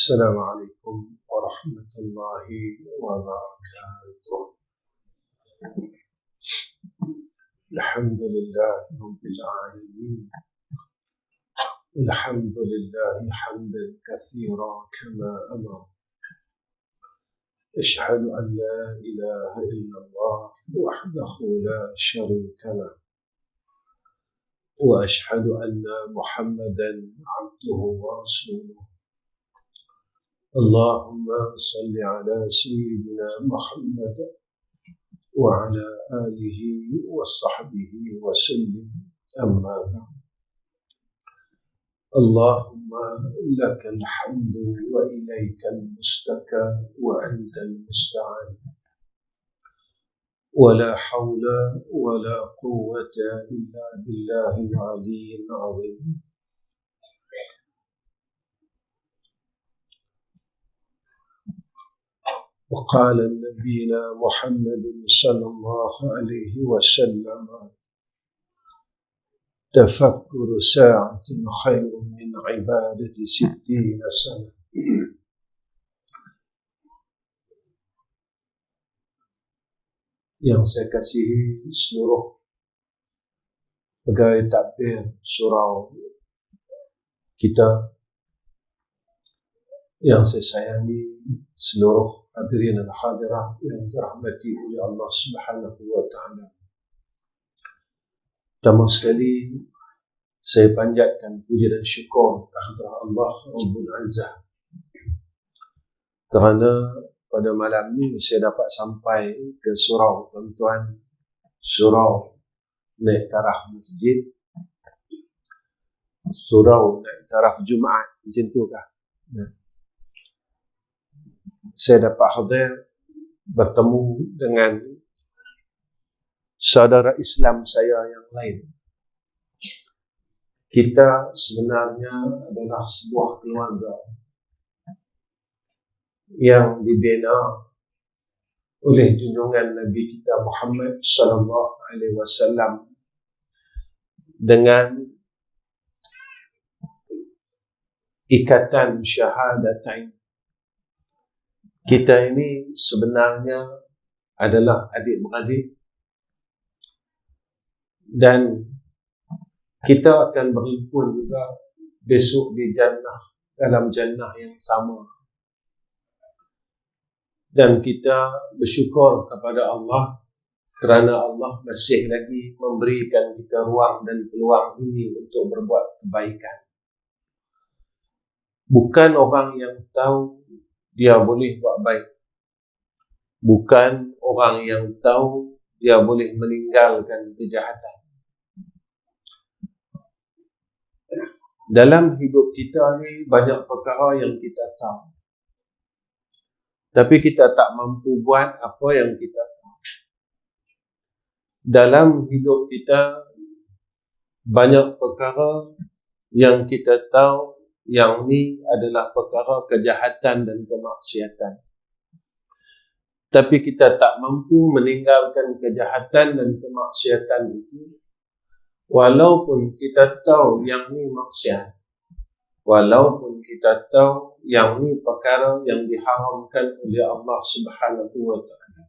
السلام عليكم ورحمة الله وبركاته. الحمد لله رب العالمين، الحمد لله حمدا كثيرا كما أمر. أشهد أن لا إله إلا الله وحده لا شريك له، وأشهد أن محمدا عبده ورسوله. اللهم صل على سيدنا محمد وعلى آله وصحبه وسلم. أما بعد، اللهم لك الحمد وإليك المشتكى وأنت المستعان، ولا حول ولا قوة إلا بالله العلي العظيم. وقال نبينا محمد صلى الله عليه وسلم: تفكر ساعة خير من عبادة 60 سنة. Yang saya kasihi seluruh pegawai takbir surau kita, yang saya sayangi seluruh hadirin dan hadirah yang dirahmati oleh Allah Subhanahu wa taala. Pertama sekali saya panjatkan puji dan syukur kehadirat Allah Rabbul Izzah kerana pada malam ini saya dapat sampai ke surau tuan-tuan, surau naik taraf masjid, surau naik taraf Jumaat, macam tu kah? Saya dapat hadir bertemu dengan saudara Islam saya yang lain. Kita sebenarnya adalah sebuah keluarga yang dibina oleh junjungan Nabi kita Muhammad sallallahu alaihi wasallam dengan ikatan syahadatain. Kita ini sebenarnya adalah adik-beradik, dan kita akan berhimpun juga besok di jannah, dalam jannah yang sama. Dan kita bersyukur kepada Allah kerana Allah masih lagi memberikan kita ruang dan peluang ini untuk berbuat kebaikan. Bukan orang yang tahu dia boleh buat baik, bukan orang yang tahu dia boleh meninggalkan kejahatan. Dalam hidup kita ni banyak perkara yang kita tahu, tapi kita tak mampu buat apa yang kita tahu. Dalam hidup kita banyak perkara yang kita tahu yang ni adalah perkara kejahatan dan kemaksiatan, tapi kita tak mampu meninggalkan kejahatan dan kemaksiatan itu, walaupun kita tahu yang ni maksiat, walaupun kita tahu yang ni perkara yang diharamkan oleh Allah Subhanahu wa taala,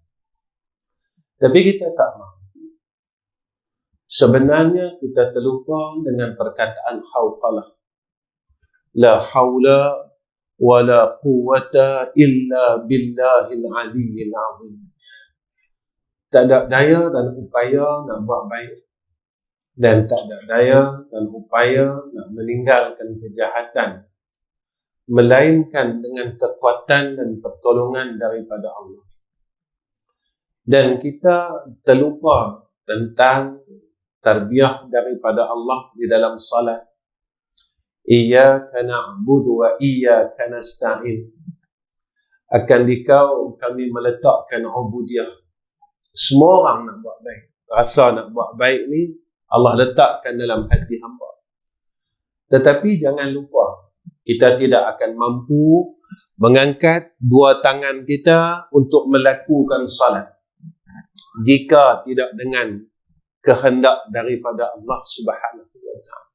tapi kita tak mampu. Sebenarnya kita terlupa dengan perkataan hauqalah, la haula wa la quwwata illa billahil aliyyil azim. Tak ada daya dan upaya nak buat baik, dan tak ada daya dan upaya nak meninggalkan kejahatan, melainkan dengan kekuatan dan pertolongan daripada Allah. Dan kita terlupa tentang tarbiyah daripada Allah di dalam salat. Iyyaka na'budu wa iyyaka nasta'in. Akan dikau kami meletakkan ubudiyah. Semua orang nak buat baik, rasa nak buat baik ni Allah letakkan dalam hati hamba. Tetapi jangan lupa, kita tidak akan mampu mengangkat dua tangan kita untuk melakukan salat jika tidak dengan kehendak daripada Allah Subhanahu wa taala.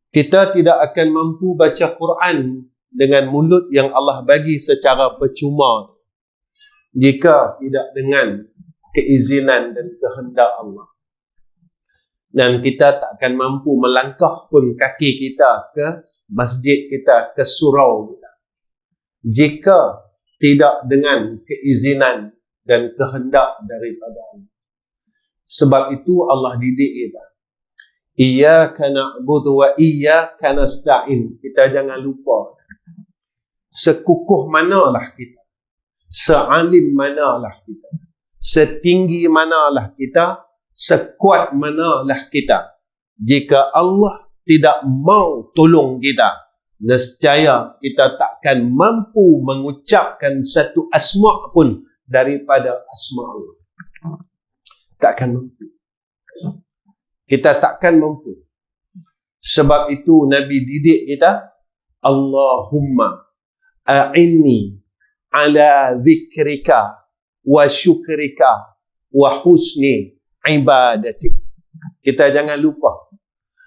Kita tidak akan mampu baca Quran dengan mulut yang Allah bagi secara percuma, jika tidak dengan keizinan dan kehendak Allah. Dan kita tak akan mampu melangkah pun kaki kita ke masjid kita, ke surau kita, jika tidak dengan keizinan dan kehendak daripada Allah. Sebab itu Allah didik kita. Iyyaka na'budu wa iyyaka nasta'in. Kita jangan lupa, sekukuh manalah kita, sealim manalah kita, setinggi manalah kita, sekuat manalah kita, jika Allah tidak mau tolong kita, nescaya kita takkan mampu mengucapkan satu asma' pun daripada asma' Allah. Takkan mampu. Kita takkan mampu. Sebab itu Nabi didik kita, Allahumma a'inni ala zikrika wa syukrika wa husni ibadatik. Kita jangan lupa.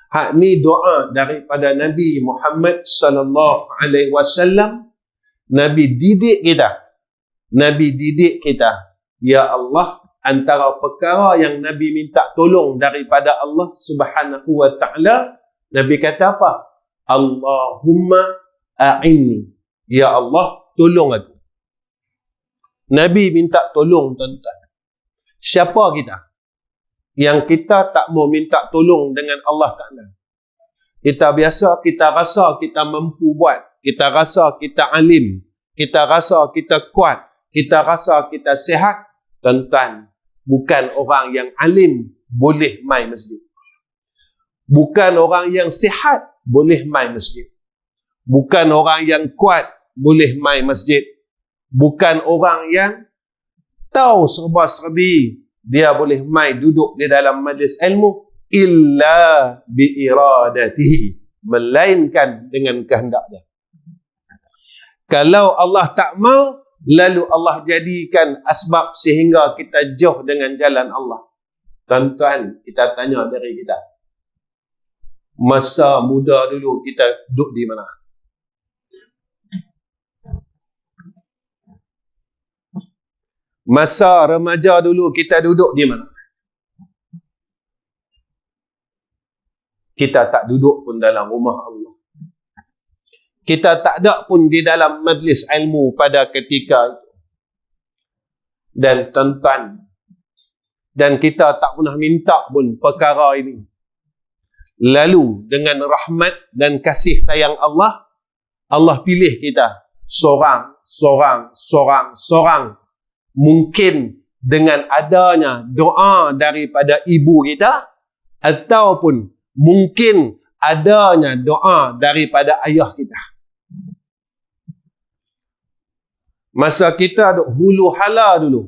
Hak ni doa daripada Nabi Muhammad sallallahu alaihi wasallam. Nabi didik kita. Nabi didik kita. Ya Allah, antara perkara yang Nabi minta tolong daripada Allah Subhanahu wa ta'ala, Nabi kata apa? Allahumma a'inni. Ya Allah, tolong aku. Nabi minta tolong, tuan-tuan. Siapa kita yang kita tak mau minta tolong dengan Allah Ta'ala? Kita biasa, kita rasa kita mampu buat. Kita rasa kita alim. Kita rasa kita kuat. Kita rasa kita sihat. Tuan-tuan, bukan orang yang alim boleh mai masjid. Bukan orang yang sihat boleh mai masjid. Bukan orang yang kuat boleh mai masjid. Bukan orang yang tahu serba-serbi dia boleh mai duduk di dalam majlis ilmu, illa biiradatihi, melainkan dengan kehendak dia. Kalau Allah tak mau, lalu Allah jadikan asbab sehingga kita jauh dengan jalan Allah. Tuan-tuan, kita tanya diri kita, masa muda dulu kita duduk di mana? Masa remaja dulu kita duduk di mana? Kita tak duduk pun dalam rumah Allah. Kita tak ada pun di dalam majlis ilmu pada ketika itu. Dan tuan-tuan, dan kita tak pernah minta pun perkara ini. Lalu dengan rahmat dan kasih sayang Allah, Allah pilih kita seorang. Mungkin dengan adanya doa daripada ibu kita, ataupun mungkin adanya doa daripada ayah kita. Masa kita duk hulu hala dulu,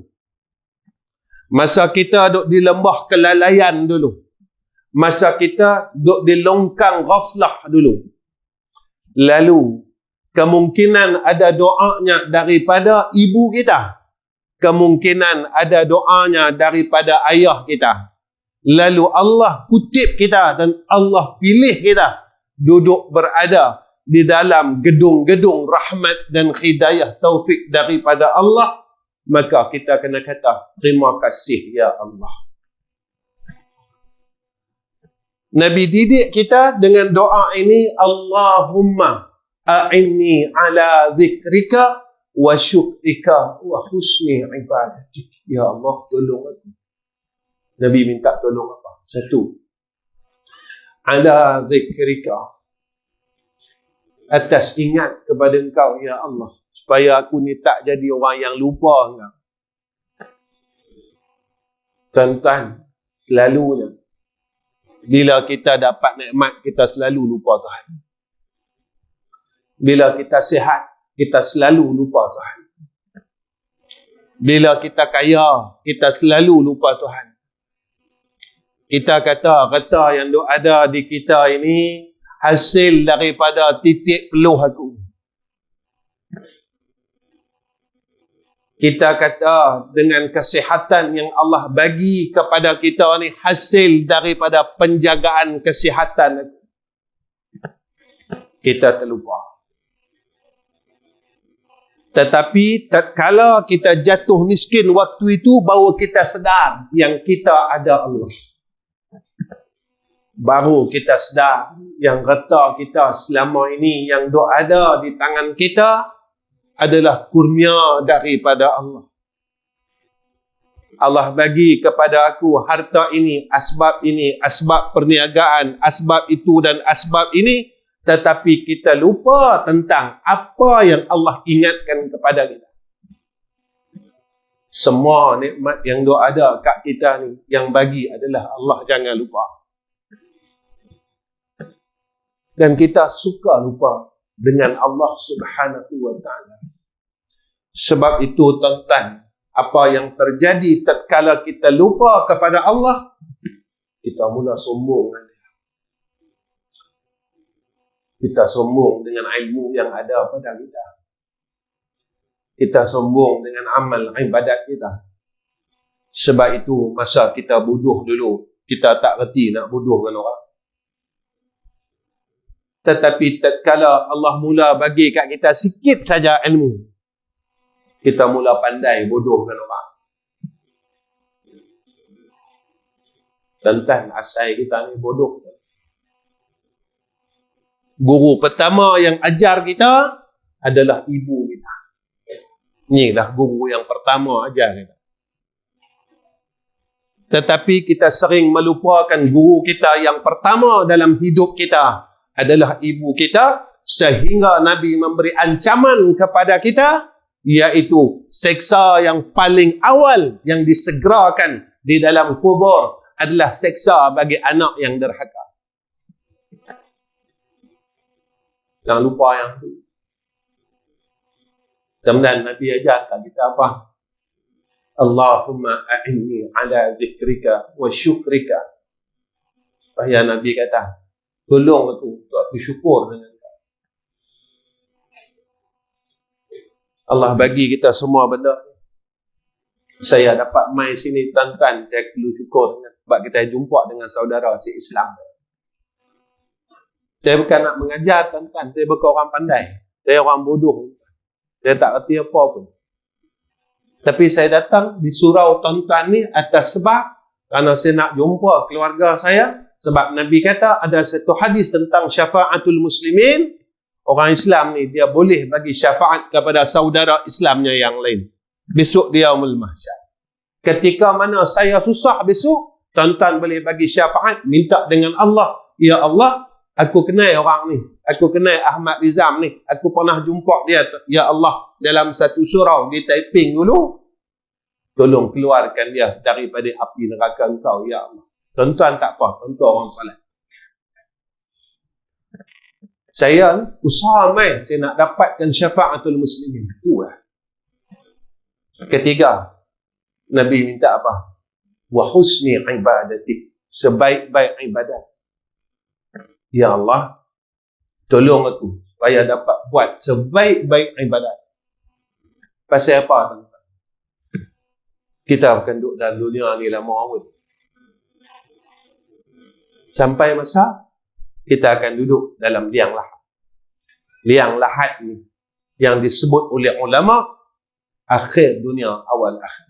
masa kita duk di lembah kelalaian dulu, masa kita duk di longkang ghaflah dulu, lalu kemungkinan ada doanya daripada ibu kita, kemungkinan ada doanya daripada ayah kita. Lalu Allah kutip kita dan Allah pilih kita duduk berada di dalam gedung-gedung rahmat dan hidayah taufik daripada Allah. Maka kita kena kata, terima kasih ya Allah. Nabi didik kita dengan doa ini, Allahumma a'inni ala zikrika wa syukrika wa husni ibadatik. Ya Allah, tolong aku. Nabi minta tolong apa? Satu, ala zikrika, atas ingat kepada engkau ya Allah, supaya aku ni tak jadi orang yang lupa engkau. Tuan-tuan, selalunya bila kita dapat nikmat, kita selalu lupa Tuhan. Bila kita sihat, kita selalu lupa Tuhan. Bila kita kaya, kita selalu lupa Tuhan. Kita kata harta yang ada di kita ini hasil daripada titik peluh aku. Kita kata dengan kesihatan yang Allah bagi kepada kita ni hasil daripada penjagaan kesihatan aku. Kita terlupa. Tetapi tatkala kita jatuh miskin waktu itu, baru kita sedar yang kita ada Allah. Baru kita sedar yang harta kita selama ini yang ada di tangan kita adalah kurnia daripada Allah. Allah bagi kepada aku harta ini, asbab perniagaan, asbab itu dan asbab ini, tetapi kita lupa tentang apa yang Allah ingatkan kepada kita. Semua nikmat yang ada kat kita ni, yang bagi adalah Allah, jangan lupa. Dan kita suka lupa dengan Allah Subhanahu wa ta'ala. Sebab itu tuan-tuan, apa yang terjadi tatkala kita lupa kepada Allah, kita mula sombong. Kita sombong dengan ilmu yang ada pada kita. Kita sombong dengan amal ibadat kita. Sebab itu masa kita bodoh dulu, kita tak reti nak bodoh dengan orang. Tetapi tatkala Allah mula bagi kat kita sikit saja ilmu, kita mula pandai bodoh dengan orang. Tentang asal kita ni bodoh. Guru pertama yang ajar kita adalah ibu kita. Inilah guru yang pertama ajar kita. Tetapi kita sering melupakan guru kita yang pertama dalam hidup kita adalah ibu kita, sehingga Nabi memberi ancaman kepada kita, iaitu seksa yang paling awal yang disegerakan di dalam kubur adalah seksa bagi anak yang derhaka. Jangan lupa yang itu. Kemudian Nabi ajar kita apa? Allahumma a'inni ala zikrika wa syukrika. Supaya Nabi kata, tolong aku untuk aku syukur dengan kau. Allah bagi kita semua benda. Saya dapat mai sini tuan-tuan, saya perlu syukur sebab kita jumpa dengan saudara se-Islam. Saya bukan nak mengajar tuan-tuan, saya bukan orang pandai. Saya orang bodoh. Saya tak erti apa pun. Tapi saya datang di surau tuan-tuan ni atas sebab kerana saya nak jumpa keluarga saya. Sebab Nabi kata ada satu hadis tentang syafa'atul muslimin. Orang Islam ni dia boleh bagi syafaat kepada saudara Islamnya yang lain. Besok dia yaumul mahsyar. Ketika mana saya susah besok, tuan-tuan boleh bagi syafaat, minta dengan Allah. Ya Allah, aku kenal orang ni. Aku kenal Ahmad Rizam ni. Aku pernah jumpa dia. Ya Allah, dalam satu surau di Taiping dulu. Tolong keluarkan dia daripada api neraka engkau, ya Allah. Tuan-tuan tak apa. Tuan-tuan orang salat. Saya usaha mai. Saya nak dapatkan syafa'atul muslimin. Ketiga, Nabi minta apa? Wa husni ibadatik. Sebaik-baik ibadat. Ya Allah, tolong aku supaya dapat buat sebaik-baik ibadat. Pasal apa, tuan-tuan? Kita akan duduk dalam dunia ni lama awal. Sampai masa kita akan duduk dalam liang lahat. Liang lahat ni yang disebut oleh ulama akhir dunia awal akhir.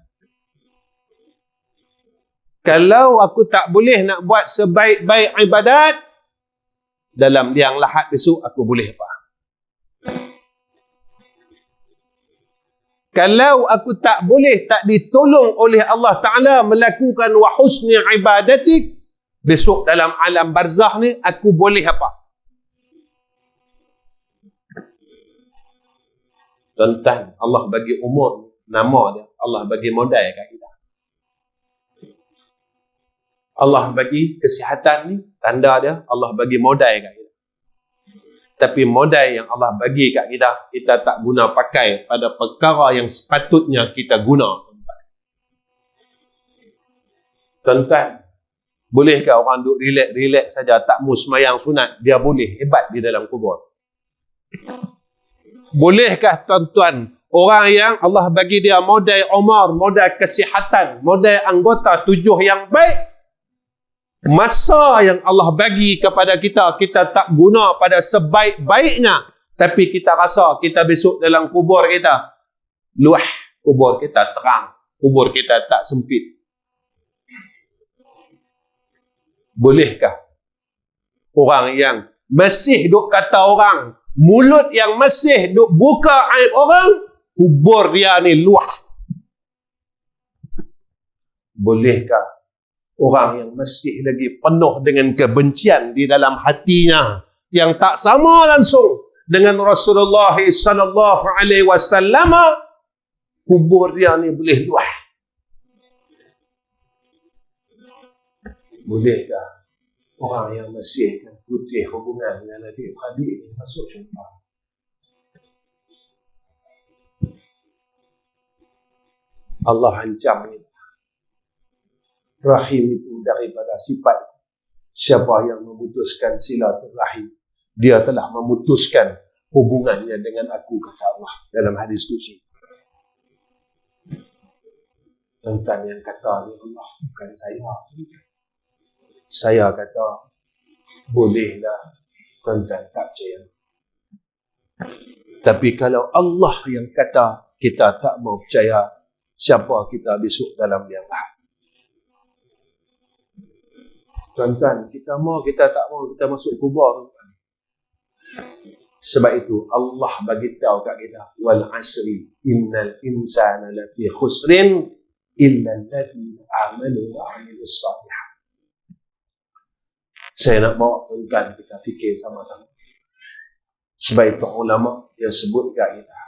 Kalau aku tak boleh nak buat sebaik-baik ibadat, dalam liang lahat besok aku boleh apa? Kalau aku tak boleh, tak ditolong oleh Allah Ta'ala melakukan wa husni ibadatik, besok dalam alam barzakh ni aku boleh apa? Tuan-tuan, Allah bagi umur, nama dia, Allah bagi modal kat kita. Allah bagi kesihatan ni, tanda dia, Allah bagi modal kat kita. Tapi modal yang Allah bagi kat kita, kita tak guna pakai pada perkara yang sepatutnya kita guna. Tuan-tuan, bolehkah orang duduk relax saja, tak mau semayang sunat, dia boleh hebat di dalam kubur? Bolehkah tuan-tuan, orang yang Allah bagi dia modal umur, modal kesihatan, modal anggota tujuh yang baik, masa yang Allah bagi kepada kita, kita tak guna pada sebaik-baiknya, tapi kita rasa kita besok dalam kubur kita luah, kubur kita terang, kubur kita tak sempit. Bolehkah orang yang masih duk kata orang, mulut yang masih duk buka aib orang, kubur dia ni luah? Bolehkah orang yang masih lagi penuh dengan kebencian di dalam hatinya, yang tak sama langsung dengan Rasulullah sallallahu alaihi wasallam, kubur dia ni boleh luah? Bolehkah orang yang masih putih hubungan dengan adik-adik ini masuk syurga? Allah ancam ini. Rahim itu daripada sifat. Siapa yang memutuskan silaturahim, dia telah memutuskan hubungannya dengan aku, kata Allah dalam hadis qudsi. Tuan-tuan yang kata ni Allah, bukan saya. Saya kata, bolehlah tuan-tuan tak percaya. Tapi kalau Allah yang kata kita tak mau percaya, siapa kita besok dalam liang lahat? Tuan-tuan, kita mau, kita tak mau, kita masuk kubur. Sebab itu Allah bagi tahu kat kita, wal asri innal insana lafi khusrin illa alladziina amanu wa 'amilus shalihat. Saya nak bawa tuan-tuan kita fikir sama-sama. Sebab itu ulama dia sebut kat kita.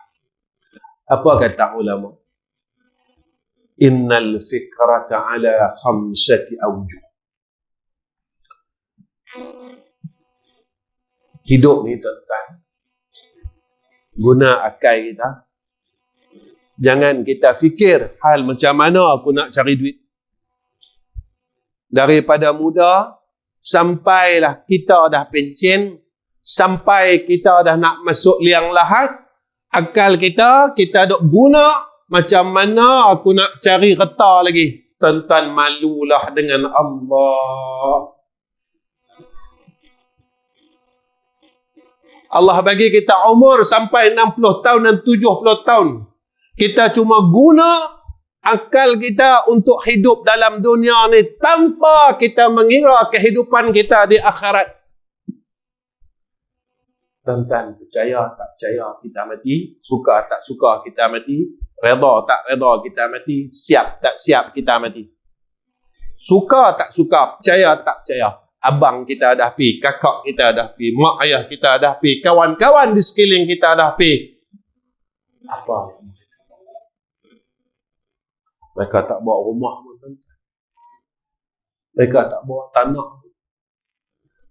Apa kata ulama? Innal fikrata ala khamsati awjuh. Hidup ni tuan-tuan, guna akal kita. Jangan kita fikir hal macam mana aku nak cari duit. Daripada muda sampailah kita dah pencen, sampai kita dah nak masuk liang lahat, akal kita duk guna macam mana aku nak cari reta lagi. Tuan-tuan, malulah dengan Allah. Allah bagi kita umur sampai 60 tahun dan 70 tahun. Kita cuma guna akal kita untuk hidup dalam dunia ni tanpa kita mengira kehidupan kita di akhirat. Tuan-tuan, percaya tak percaya kita mati, suka tak suka kita mati, reda tak reda kita mati, siap tak siap kita mati. Suka tak suka, percaya tak percaya, abang kita dah pi, kakak kita dah pi, mak ayah kita dah pi, kawan-kawan di sekeliling kita dah pi. Apa? Mereka tak bawa rumah pun. Mereka tak bawa tanah.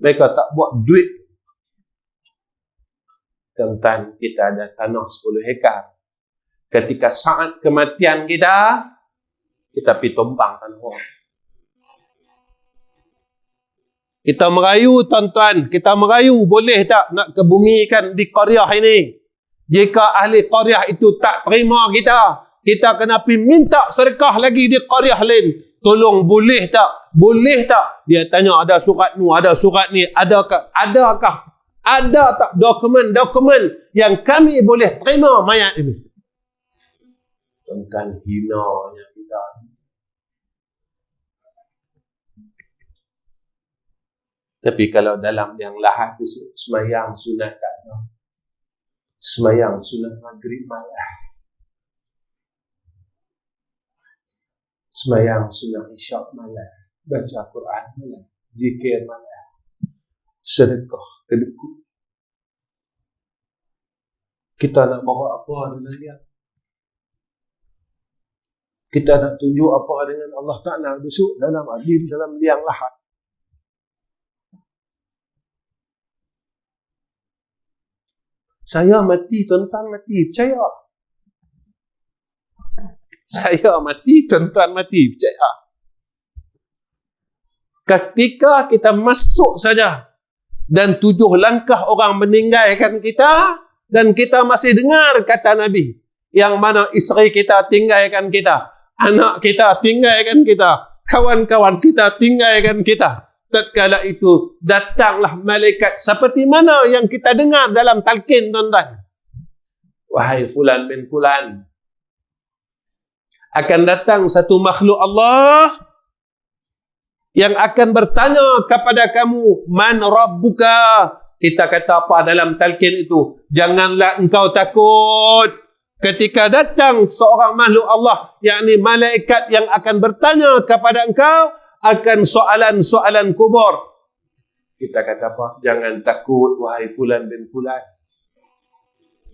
Mereka tak bawa duit. Tuan-tuan, kita ada tanah 10 hektar. Ketika saat kematian kita pergi tumpang tanah orang. Kita merayu, tuan-tuan. Kita merayu, boleh tak nak kebumikan di qaryah ini? Jika ahli qaryah itu tak terima kita kena pergi minta sedekah lagi di qaryah lain. Tolong, boleh tak? Boleh tak? Dia tanya, ada surat ni, ada surat ni, adakah? Ada tak dokumen yang kami boleh terima mayat ini? Tuan-tuan, hinanya kita. Tapi kalau dalam yang lahat itu, semayang sunat tak ada. Semayang sunat maghrib malah. Semayang sunat isyak malah. Baca Quran malah. Zikir malah. Sedekah kedekut. Kita nak bawa apa dengan dia? Kita nak tunjuk apa dengan Allah Ta'ala besok dalam adil, dalam liang lahat. Saya mati, tuan-tuan mati, percaya. Saya mati, tuan-tuan mati, percaya. Ketika kita masuk saja dan 7 langkah orang meninggalkan kita, dan kita masih dengar kata Nabi, yang mana isteri kita tinggalkan kita, anak kita tinggalkan kita, kawan-kawan kita tinggalkan kita. Tatkala itu datanglah malaikat seperti mana yang kita dengar dalam talqin, tuan-tuan. Wahai fulan bin fulan, Akan datang satu makhluk Allah yang akan bertanya kepada kamu, man rabbuka? Kita kata apa dalam talqin itu? Janganlah engkau takut. Ketika datang seorang makhluk Allah, yakni malaikat yang akan bertanya kepada engkau akan soalan-soalan kubur. Kita kata apa? Jangan takut wahai fulan bin fulan.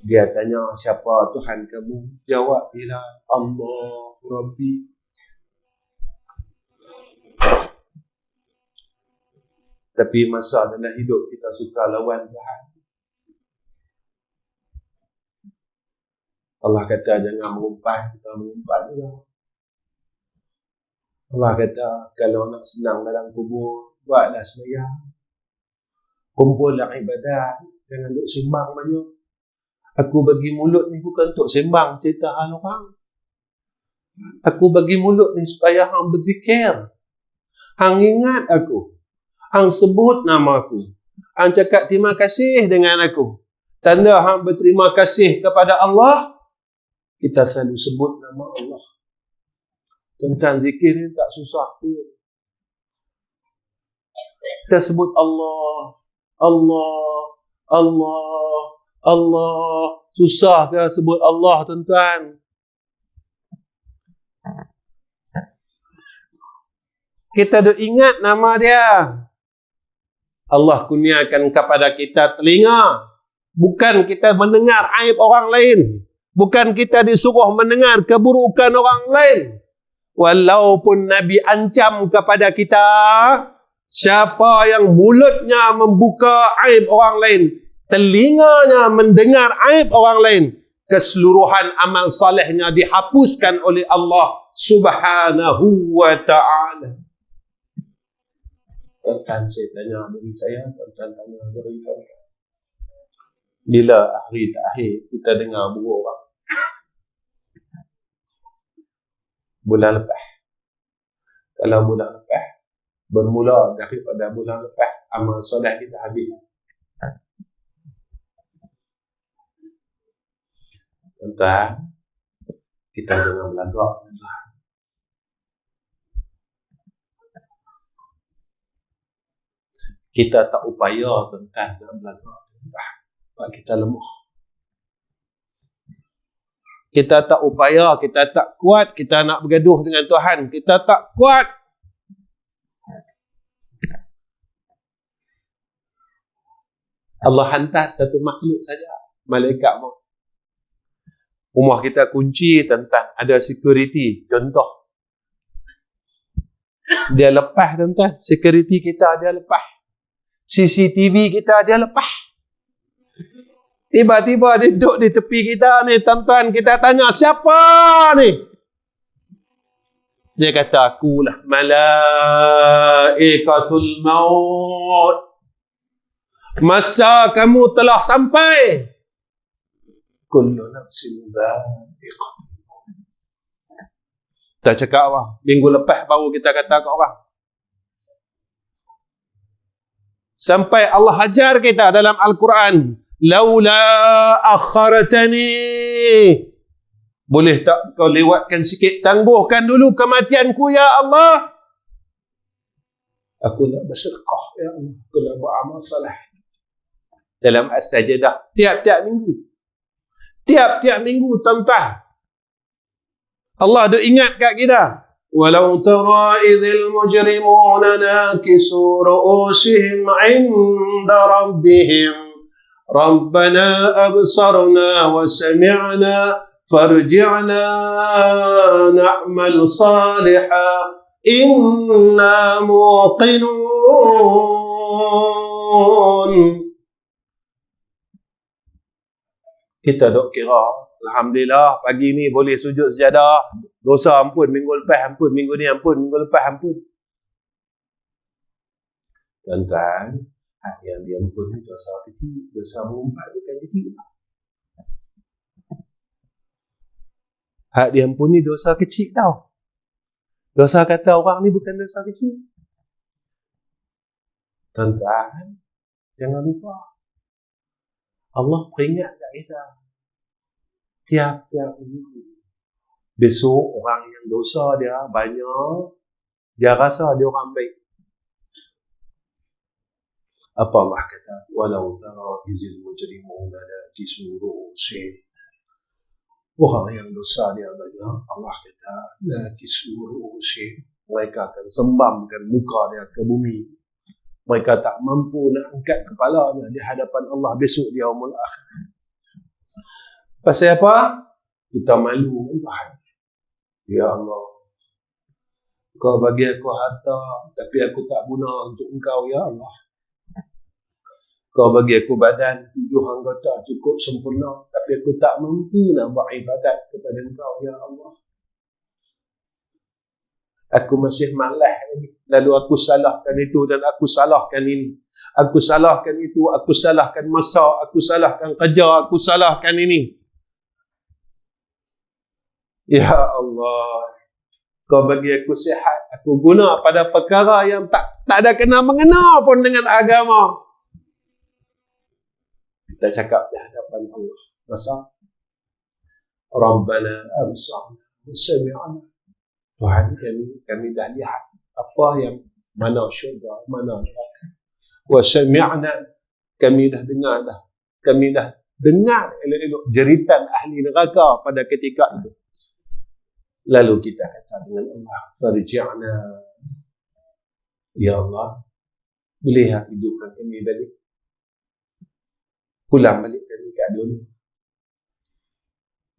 Dia tanya, siapa Tuhan kamu? Jawab, bila Allah Rabbi. Tapi masa dalam hidup kita suka lawan Tuhan. Allah kata jangan mengumpat, kita mengumpat juga. Allah kata kalau nak senang dalam kubur, buatlah sembahyang. Kumpullah ibadat, jangan duk sembang banyak. Aku bagi mulut ni bukan untuk sembang cerita hal orang. Aku bagi mulut ni supaya hang berzikir. Hang ingat aku. Hang sebut nama aku. Hang cakap terima kasih dengan aku. Tanda hang berterima kasih kepada Allah, kita selalu sebut nama Allah. Tentang zikir ni tak susah pun. Kita sebut Allah, Allah, Allah, Allah. Susah ke sebut Allah, tuan-tuan? Kita duk ingat nama dia. Allah kurniakan kepada kita telinga. Bukan kita mendengar aib orang lain. Bukan kita disuruh mendengar keburukan orang lain. Walaupun Nabi ancam kepada kita, siapa yang mulutnya membuka aib orang lain, telinganya mendengar aib orang lain, keseluruhan amal salehnya dihapuskan oleh Allah Subhanahu wa ta'ala. Tuan-tuan, saya tanya dari saya, tuan-tuan tanya dari tuan-tuan. Bila hari terakhir kita dengar buruk orang? Bulan lepas. Kalau bulan lepas, bermula daripada bulan lepas, amal soleh kita habis. Tuan-tuan, kita jangan belagak. Kita tak upaya, tuan-tuan, nak belagak. Sebab kita lemah. Kita tak upaya, kita tak kuat, kita nak bergaduh dengan Tuhan. Kita tak kuat. Allah hantar satu makhluk saja, malaikat maut. Rumah kita kunci, tuan-tuan, ada security. Contoh, dia lepas, tuan-tuan. Security kita dia lepas. CCTV kita dia lepas. Tiba-tiba dia duduk di tepi kita ni, tuan-tuan, kita tanya, siapa ni? Dia kata, akulah malaikatul maut. Masa kamu telah sampai. Kullu nafsin dha'iqatul maut. Kita cakap apa? Minggu lepas baru kita kata ke orang. Sampai Allah ajar kita dalam Al-Quran, laula akhartani, boleh tak kau lewatkan sikit, tangguhkan dulu kematianku ya Allah. Aku nak bersedekah ya Allah, aku nak beramal saleh. Dalam As-Sajdah tiap-tiap minggu, tuan-tuan, Allah dah ingat kat kita. Walau tara idhil mujrimuna nakisu ru'usihim 'inda rabbihim Rabbana absarna wa sami'na farji'na na'mal salihan inna muqinun. Kita dok kira, alhamdulillah pagi ni boleh sujud sejadah, dosa ampun, minggu lepas ampun, minggu ni ampun, minggu lepas ampun. Tuan-tuan, hak yang diampun ni dosa kecil, dosa mengumpat bukan kecil. Hak diampun ni dosa kecil tau. Dosa kata orang ni bukan dosa kecil. Tuan-tuan, jangan lupa, Allah peringat kat kita tiap-tiap minggu. Besok orang yang dosa dia banyak, dia rasa dia orang baik. Apa Allah kata? Walau tara izil mujrimuna nakisu ru'usihim. Orang yang dosa dia banyak, Allah kata nakisu ru'usihim. Mereka akan sembamkan muka dia ke bumi. Mereka tak mampu nak angkat kepalanya di hadapan Allah besok di yaumul akhir. Pasal apa? Kita malu dengan Tuhan. Ya Allah, Kau bagi aku harta, tapi aku tak guna untuk Engkau, ya Allah. Kau bagi aku badan 7 anggota cukup sempurna, tapi aku tak mampu nak buat ibadat kepada Engkau, ya Allah. Aku masih malas lagi. Lalu aku salahkan itu dan aku salahkan ini. Aku salahkan itu, aku salahkan masa, aku salahkan kerja, aku salahkan ini. Ya Allah, Kau bagi aku sihat, aku guna pada perkara yang tak ada kena-mengena pun dengan agama. Kita cakap di hadapan Allah. Masa Rabbana absarna wa sami'na. Tuhan kami dah lihat apa yang mana syurga, mana neraka. Wa sami'na, kami dah dengar dah. Kami dah dengar elok-elok jeritan ahli neraka pada ketika itu. Lalu kita kata dengan Allah, farji'na, ya Allah, boleh hidupkan kami balik. Pulang balik kami ke dunia.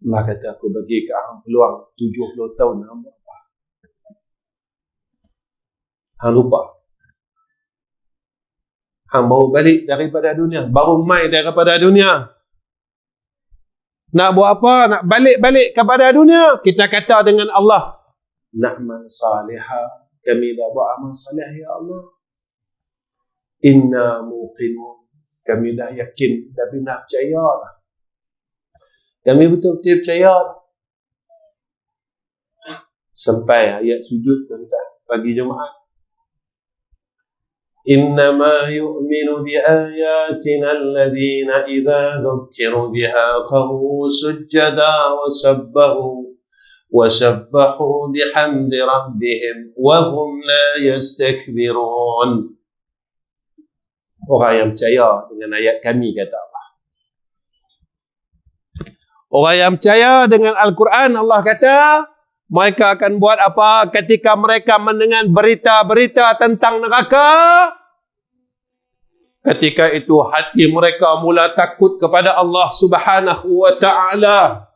Allah kata, aku bagi ke hang peluang 70 tahun hang buat apa? Hang lupa. Hang baru balik daripada dunia, baru mai daripada dunia. Nak buat apa? Nak balik-balik kepada dunia. Kita kata dengan Allah, na'mal salihah. Kami dah buat amal salih, ya Allah. Inna muqinun. Kami dah yakin, tapi dah percaya lah. Kami betul-betul percaya. Sampai ayat sujud tuan-tuan bagi jemaah. إنما يؤمن بآياتنا الذين إذا ذكروا بها خروا سجدا وسبحوا بحمد ربهم وهم لا يستكبرون. Orang yang percaya dengan ayat kami, kata Allah. Orang yang percaya dengan Al-Quran, Allah kata, mereka akan buat apa ketika mereka mendengar berita-berita tentang neraka? Ketika itu hati mereka mula takut kepada Allah Subhanahu wa ta'ala.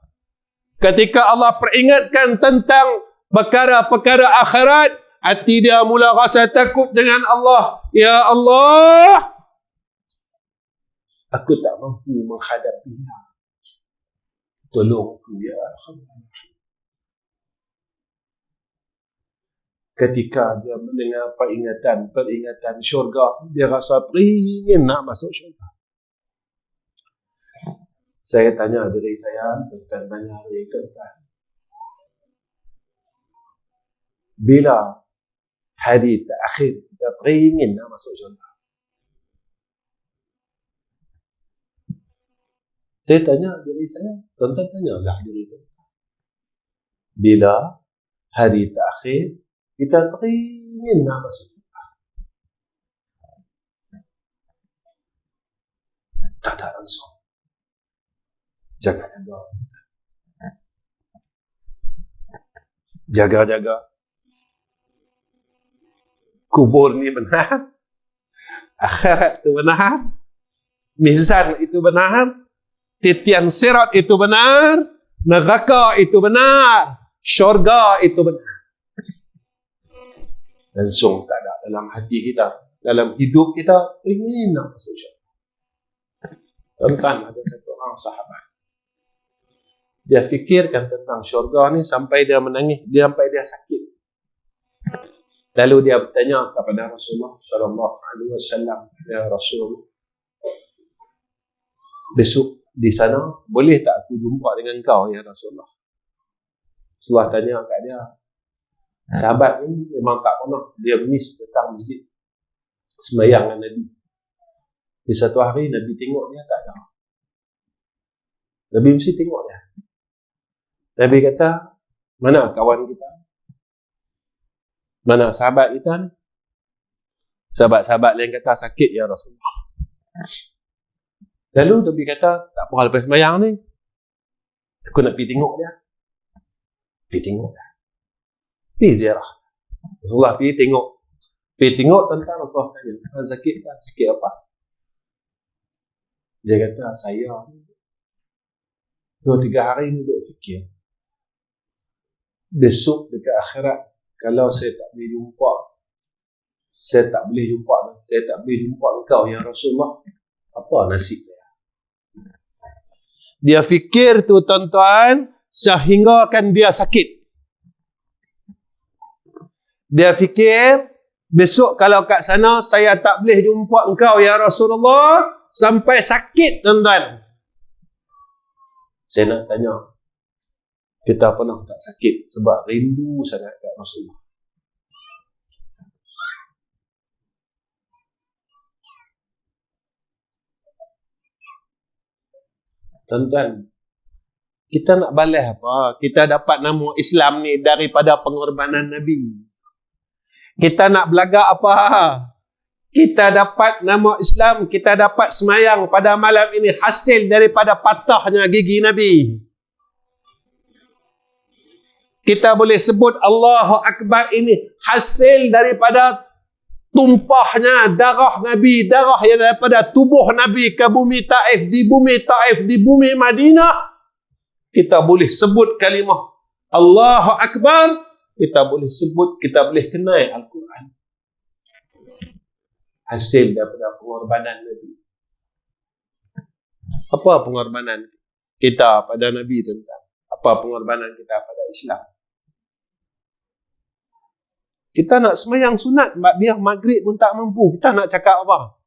Ketika Allah peringatkan tentang perkara-perkara akhirat, hati dia mula rasa takut dengan Allah. Ya Allah, aku tak mampu menghadapinya. Tolongku ya Allah. Ketika dia mendengar peringatan syurga, dia rasa ingin nak masuk syurga. Saya tanya diri saya, tanya diri tuan-tuan. Bila hari terakhir kita ingin nak masuk syurga? Saya tanya diri saya, tuan-tuan tanyalah diri tuan-tuan. Bila hari terakhir kita teringin nak masuk syurga? Tak ada langsung. Jaga-jaga. Jaga-jaga. Kubur ni benar. Akhirat itu benar. Mizan itu benar. Titian sirat itu benar. Neraka itu benar. Syurga itu benar. Langsung tak ada dalam hati kita, dalam hidup kita, ingin nak masuk syurga. Tuan-tuan, ada satu orang sahabat. Dia fikirkan tentang syurga ni sampai dia menangis, sampai dia sakit. Lalu dia bertanya kepada Rasulullah sallallahu alaihi wasallam, ya Rasulullah, besok di sana boleh tak aku jumpa dengan kau, ya Rasulullah? Setelah tanya kat dia, sahabat ni memang tak pernah dia miss datang masjid sembahyang dengan Nabi. Di satu hari Nabi tengok dia tak ada. Nabi mesti tengok dia. Nabi kata, Mana kawan kita? Mana sahabat kita ni? Sahabat-sahabat lain kata sakit ya Rasulullah. Lalu Nabi kata, tak apa lepas sembahyang ni. Aku nak pergi tengok dia. Pergi tengok dia. Pergi ziarah. Rasulullah pergi tengok. Pergi tengok tentang Rasulullah tanya, sakit tak? Sakit apa? Dia kata, saya 2-3 hari ni duk fikir. Besok dekat akhirat, kalau saya tak boleh jumpa, saya tak boleh jumpa engkau ya Rasulullah, apa nasib saya? Dia fikir tu tuan-tuan, sehingga kan dia sakit. Dia fikir, besok kalau kat sana saya tak boleh jumpa engkau ya Rasulullah, sampai sakit tuan-tuan. Saya nak tanya, kita pernah tak sakit sebab rindu sangat kat Rasulullah? Tuan-tuan, kita nak balas apa? Kita dapat nama Islam ni daripada pengorbanan Nabi. Kita nak belagak apa? Kita dapat nama Islam, kita dapat semayang pada malam ini hasil daripada patahnya gigi Nabi. Kita boleh sebut Allahu Akbar ini hasil daripada tumpahnya darah Nabi, darah yang daripada tubuh Nabi ke bumi Taif, di bumi Taif, di bumi Madinah. Kita boleh sebut kalimah Allahu Akbar, kita boleh sebut, kita boleh kenal Al-Quran. Hasil daripada pengorbanan Nabi. Apa pengorbanan kita pada Nabi tentang? Apa pengorbanan kita pada Islam? Kita nak semayang sunat, dia maghrib pun tak mampu. Kita nak cakap apa?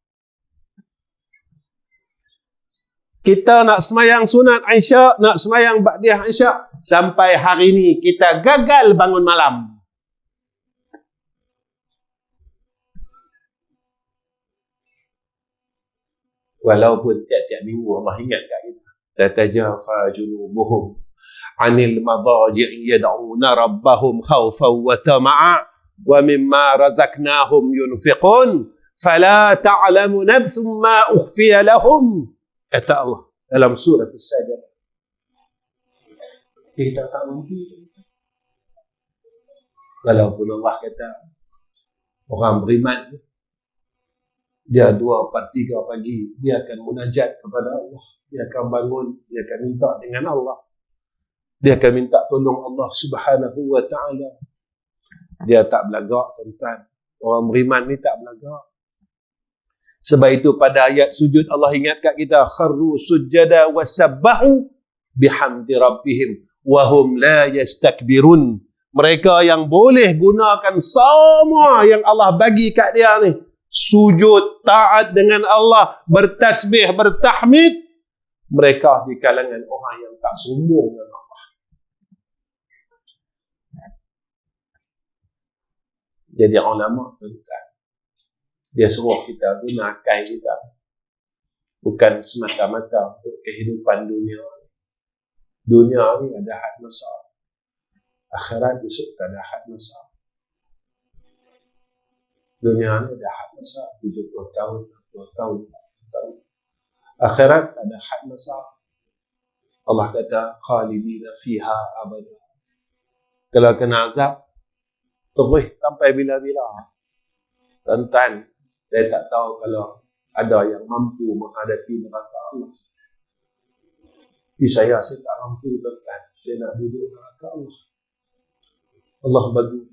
Kita nak semayang sunat Isyak, nak semayang ba'diyah Isyak. Sampai hari ini kita gagal bangun malam. Walaupun tiap-tiap minggu Allah ingat kat kita. Tatajafa junubuhum anil madaji'i yad'una rabbahum khawfan wa tama'a wa mimma razaqnahum yunfiqun fala ta'lamu nafsun ma ukhfiya lahum, kata Allah dalam surah As-Sajdah. Kita tak mampu. Walaupun Allah kata orang beriman dia 2/3 pagi dia akan munajat kepada Allah, dia akan bangun, dia akan minta dengan Allah, dia akan minta tolong Allah Subhanahu wa ta'ala. Dia tak belagak tuan-tuan. Orang beriman ni tak belagak. Sebab itu pada ayat sujud Allah ingat kat kita, kharru sujjada wasabbahu bihamdi rabbihim wahum la yastakbirun. Mereka yang boleh gunakan semua yang Allah bagi kat dia ni, sujud, taat dengan Allah, bertasbih, bertahmid, mereka di kalangan orang yang tak sombong dengan Allah. Jadi ulama tuan-tuan, dia suruh kita guna akal kita, bukan semata-mata untuk kehidupan dunia. Dunia ni ada had masa, akhirat besok tak ada had masa. Dunia ni ada had masa, 70 tahun, 60 tahun, 40 tahun. Akhirat tak ada had masa. Allah kata khalidina fiha abada. Kalau kena azab terus sampai bila-bila. Tuan-tuan, saya tak tahu kalau ada yang mampu menghadapi neraka Allah. Saya tak mampu tuan-tuan. Saya nak duduk neraka Allah. Allah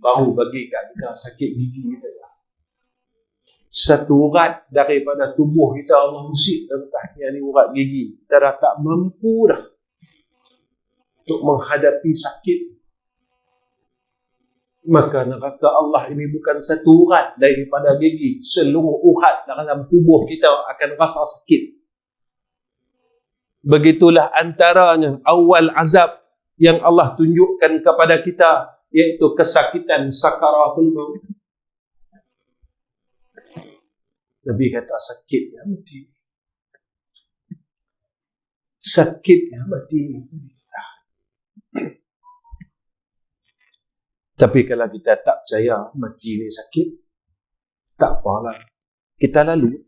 baru bagi kat kita sakit gigi kita. Satu urat daripada tubuh kita Allah usik tuan-tuan. Yang ni urat gigi. Kita dah tak mampu dah untuk menghadapi sakit. Maka neraka Allah ini bukan satu urat daripada gigi. Seluruh urat dalam tubuh kita akan rasa sakit. Begitulah antaranya awal azab yang Allah tunjukkan kepada kita, iaitu kesakitan sakaratul maut. Nabi kata sakitnya mati. Sakitnya mati. Tapi kalau kita tak percaya mati ni sakit, tak apalah, kita lalu.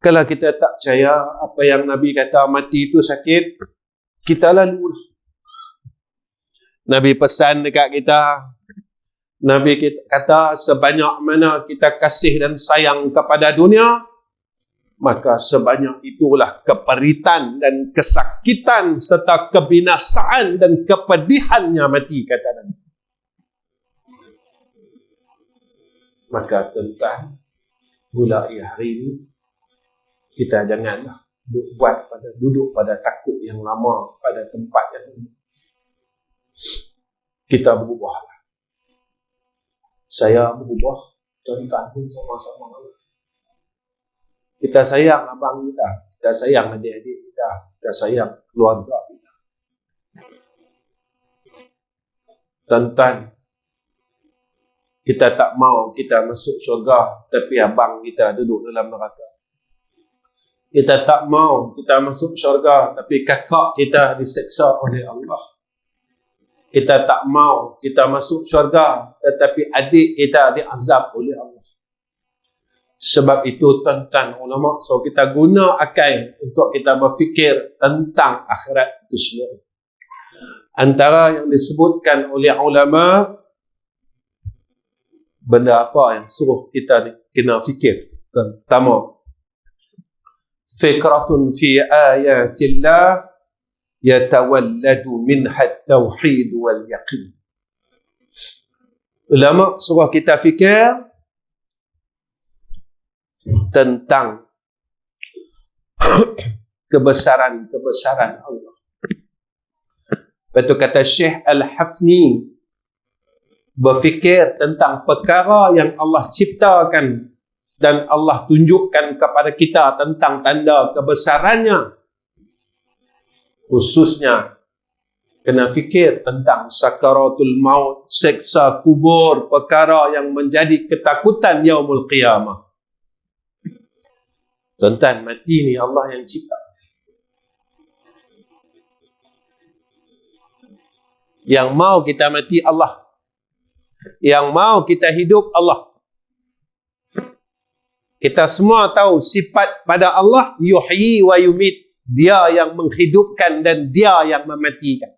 Kalau kita tak percaya apa yang Nabi kata mati itu sakit, kita lalu. Nabi pesan dekat kita, Nabi kata sebanyak mana kita kasih dan sayang kepada dunia, maka sebanyak itulah keperitan dan kesakitan serta kebinasaan dan kepedihannya mati, kata Nabi. Maka tuan-tuan, mulai hari ini kita janganlah duduk pada takut yang lama pada tempat yang ini. Kita berubahlah. Saya berubah, tuan-tuan pun sama-sama. Kita sayang abang kita, kita sayang adik-adik kita, kita sayang keluarga kita. Tuan-tuan, kita tak mau kita masuk syurga, tapi abang kita duduk dalam neraka. Kita tak mau kita masuk syurga, tapi kakak kita diseksa oleh Allah. Kita tak mau kita masuk syurga, tetapi adik kita diazab oleh Allah. Sebab itu tuan-tuan ulama, so kita guna akal untuk kita berfikir tentang akhirat itu sendiri. Antara yang disebutkan oleh ulama, benda apa yang suruh kita kena fikir. Pertama, fikratun fi ayatillah yatawalladu minha at-tauhid wal yaqin. Ulama suruh kita fikir tentang kebesaran Allah. Betul kata Syekh Al-Hafni, berfikir tentang perkara yang Allah ciptakan dan Allah tunjukkan kepada kita tentang tanda kebesarannya. Khususnya kena fikir tentang sakaratul maut, seksa kubur, perkara yang menjadi ketakutan yaumul qiyamah. Tuan-tuan, mati ni Allah yang cipta. Yang mau kita mati Allah. Yang mau kita hidup Allah. Kita semua tahu sifat pada Allah, yuhyi wa yumit. Dia yang menghidupkan dan dia yang mematikan.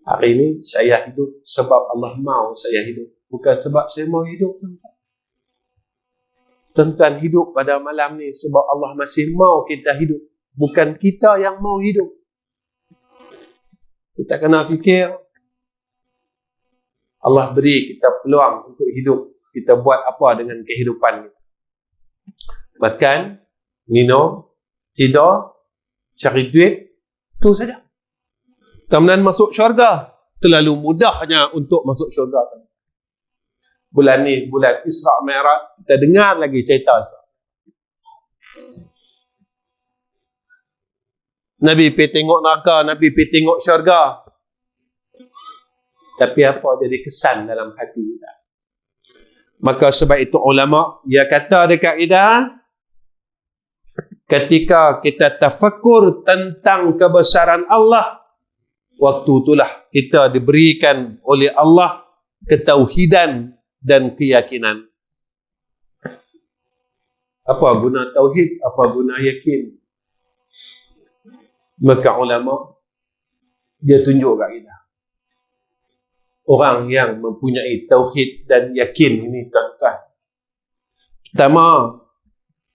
Hari ini saya hidup sebab Allah mau saya hidup. Bukan sebab saya mau hidup. Tuan-tuan, hidup pada malam ni sebab Allah masih mau kita hidup. Bukan kita yang mau hidup. Kita kena fikir, Allah beri kita peluang untuk hidup. Kita buat apa dengan kehidupan kita? Makan, minum, tidur, cari duit, itu saja. Kemudian masuk syurga. Terlalu mudahnya untuk masuk syurga. Bulan ni, bulan Isra' Mi'raj, kita dengar lagi cerita Isra'. Nabi pergi tengok neraka, Nabi pergi tengok syurga. Tapi apa jadi kesan dalam hati kita? Maka sebab itu ulama, dia kata dekat kita, ketika kita tafakkur tentang kebesaran Allah, waktu itulah kita diberikan oleh Allah ketauhidan dan keyakinan. Apa guna tauhid? Apa guna yakin? Maka ulama dia tunjuk kat kita, orang yang mempunyai tauhid dan yakin ini, tuan-tuan, pertama,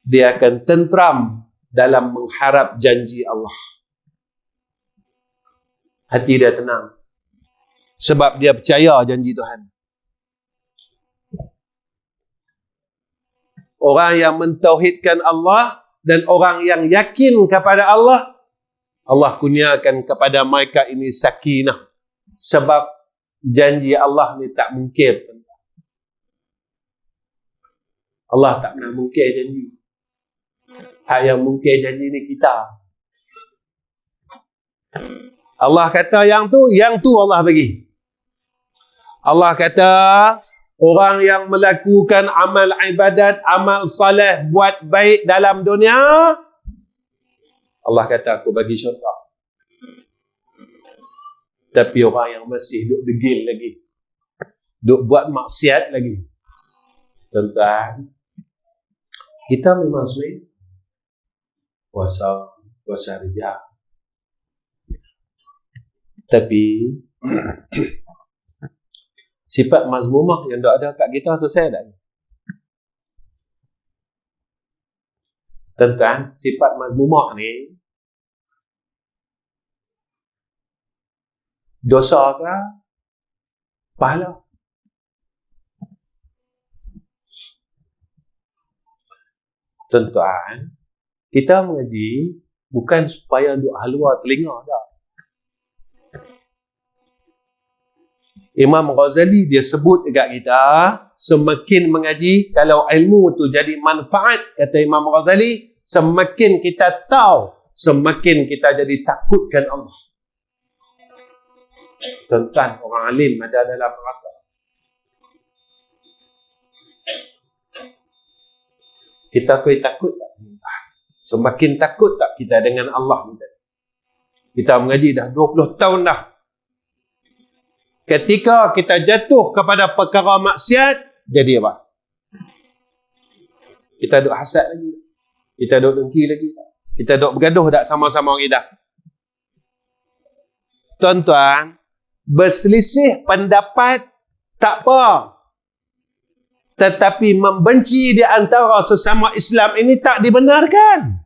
dia akan tenteram dalam mengharap janji Allah. Hati dia tenang sebab dia percaya janji Tuhan. Orang yang mentauhidkan Allah dan orang yang yakin kepada Allah, Allah kurniakan kepada mereka ini sakinah. Sebab janji Allah ni tak mungkir. Allah tak pernah mungkir janji. Hak yang mungkir janji ni kita. Allah kata yang tu Allah bagi. Allah kata, orang yang melakukan amal ibadat, amal saleh, buat baik dalam dunia, Allah kata aku bagi syurga. Tapi orang yang masih duk degil lagi, duk buat maksiat lagi. Tuan-tuan, kita memang sebenarnya puasa rejab. Tapi sifat mazmumah yang ada kat kita selesai tak? Tuan-tuan, sifat mazmumah ni dosa ke pahala? Tuan-tuan, kita mengaji bukan supaya duk halua telinga dah. Imam Ghazali dia sebut dekat kita, semakin mengaji, kalau ilmu tu jadi manfaat, kata Imam Ghazali, semakin kita tahu, semakin kita jadi takutkan Allah. Tuan-tuan, orang alim ada dalam neraka. Kita kena takut tak? Semakin takut tak kita dengan Allah? Kita mengaji dah 20 tahun dah. Ketika kita jatuh kepada perkara maksiat, jadi apa? Kita duk hasad lagi. Kita duk dengki lagi. Kita duk bergaduh tak sama-sama kita? Tuan-tuan, berselisih pendapat tak apa. Tetapi membenci di antara sesama Islam ini tak dibenarkan.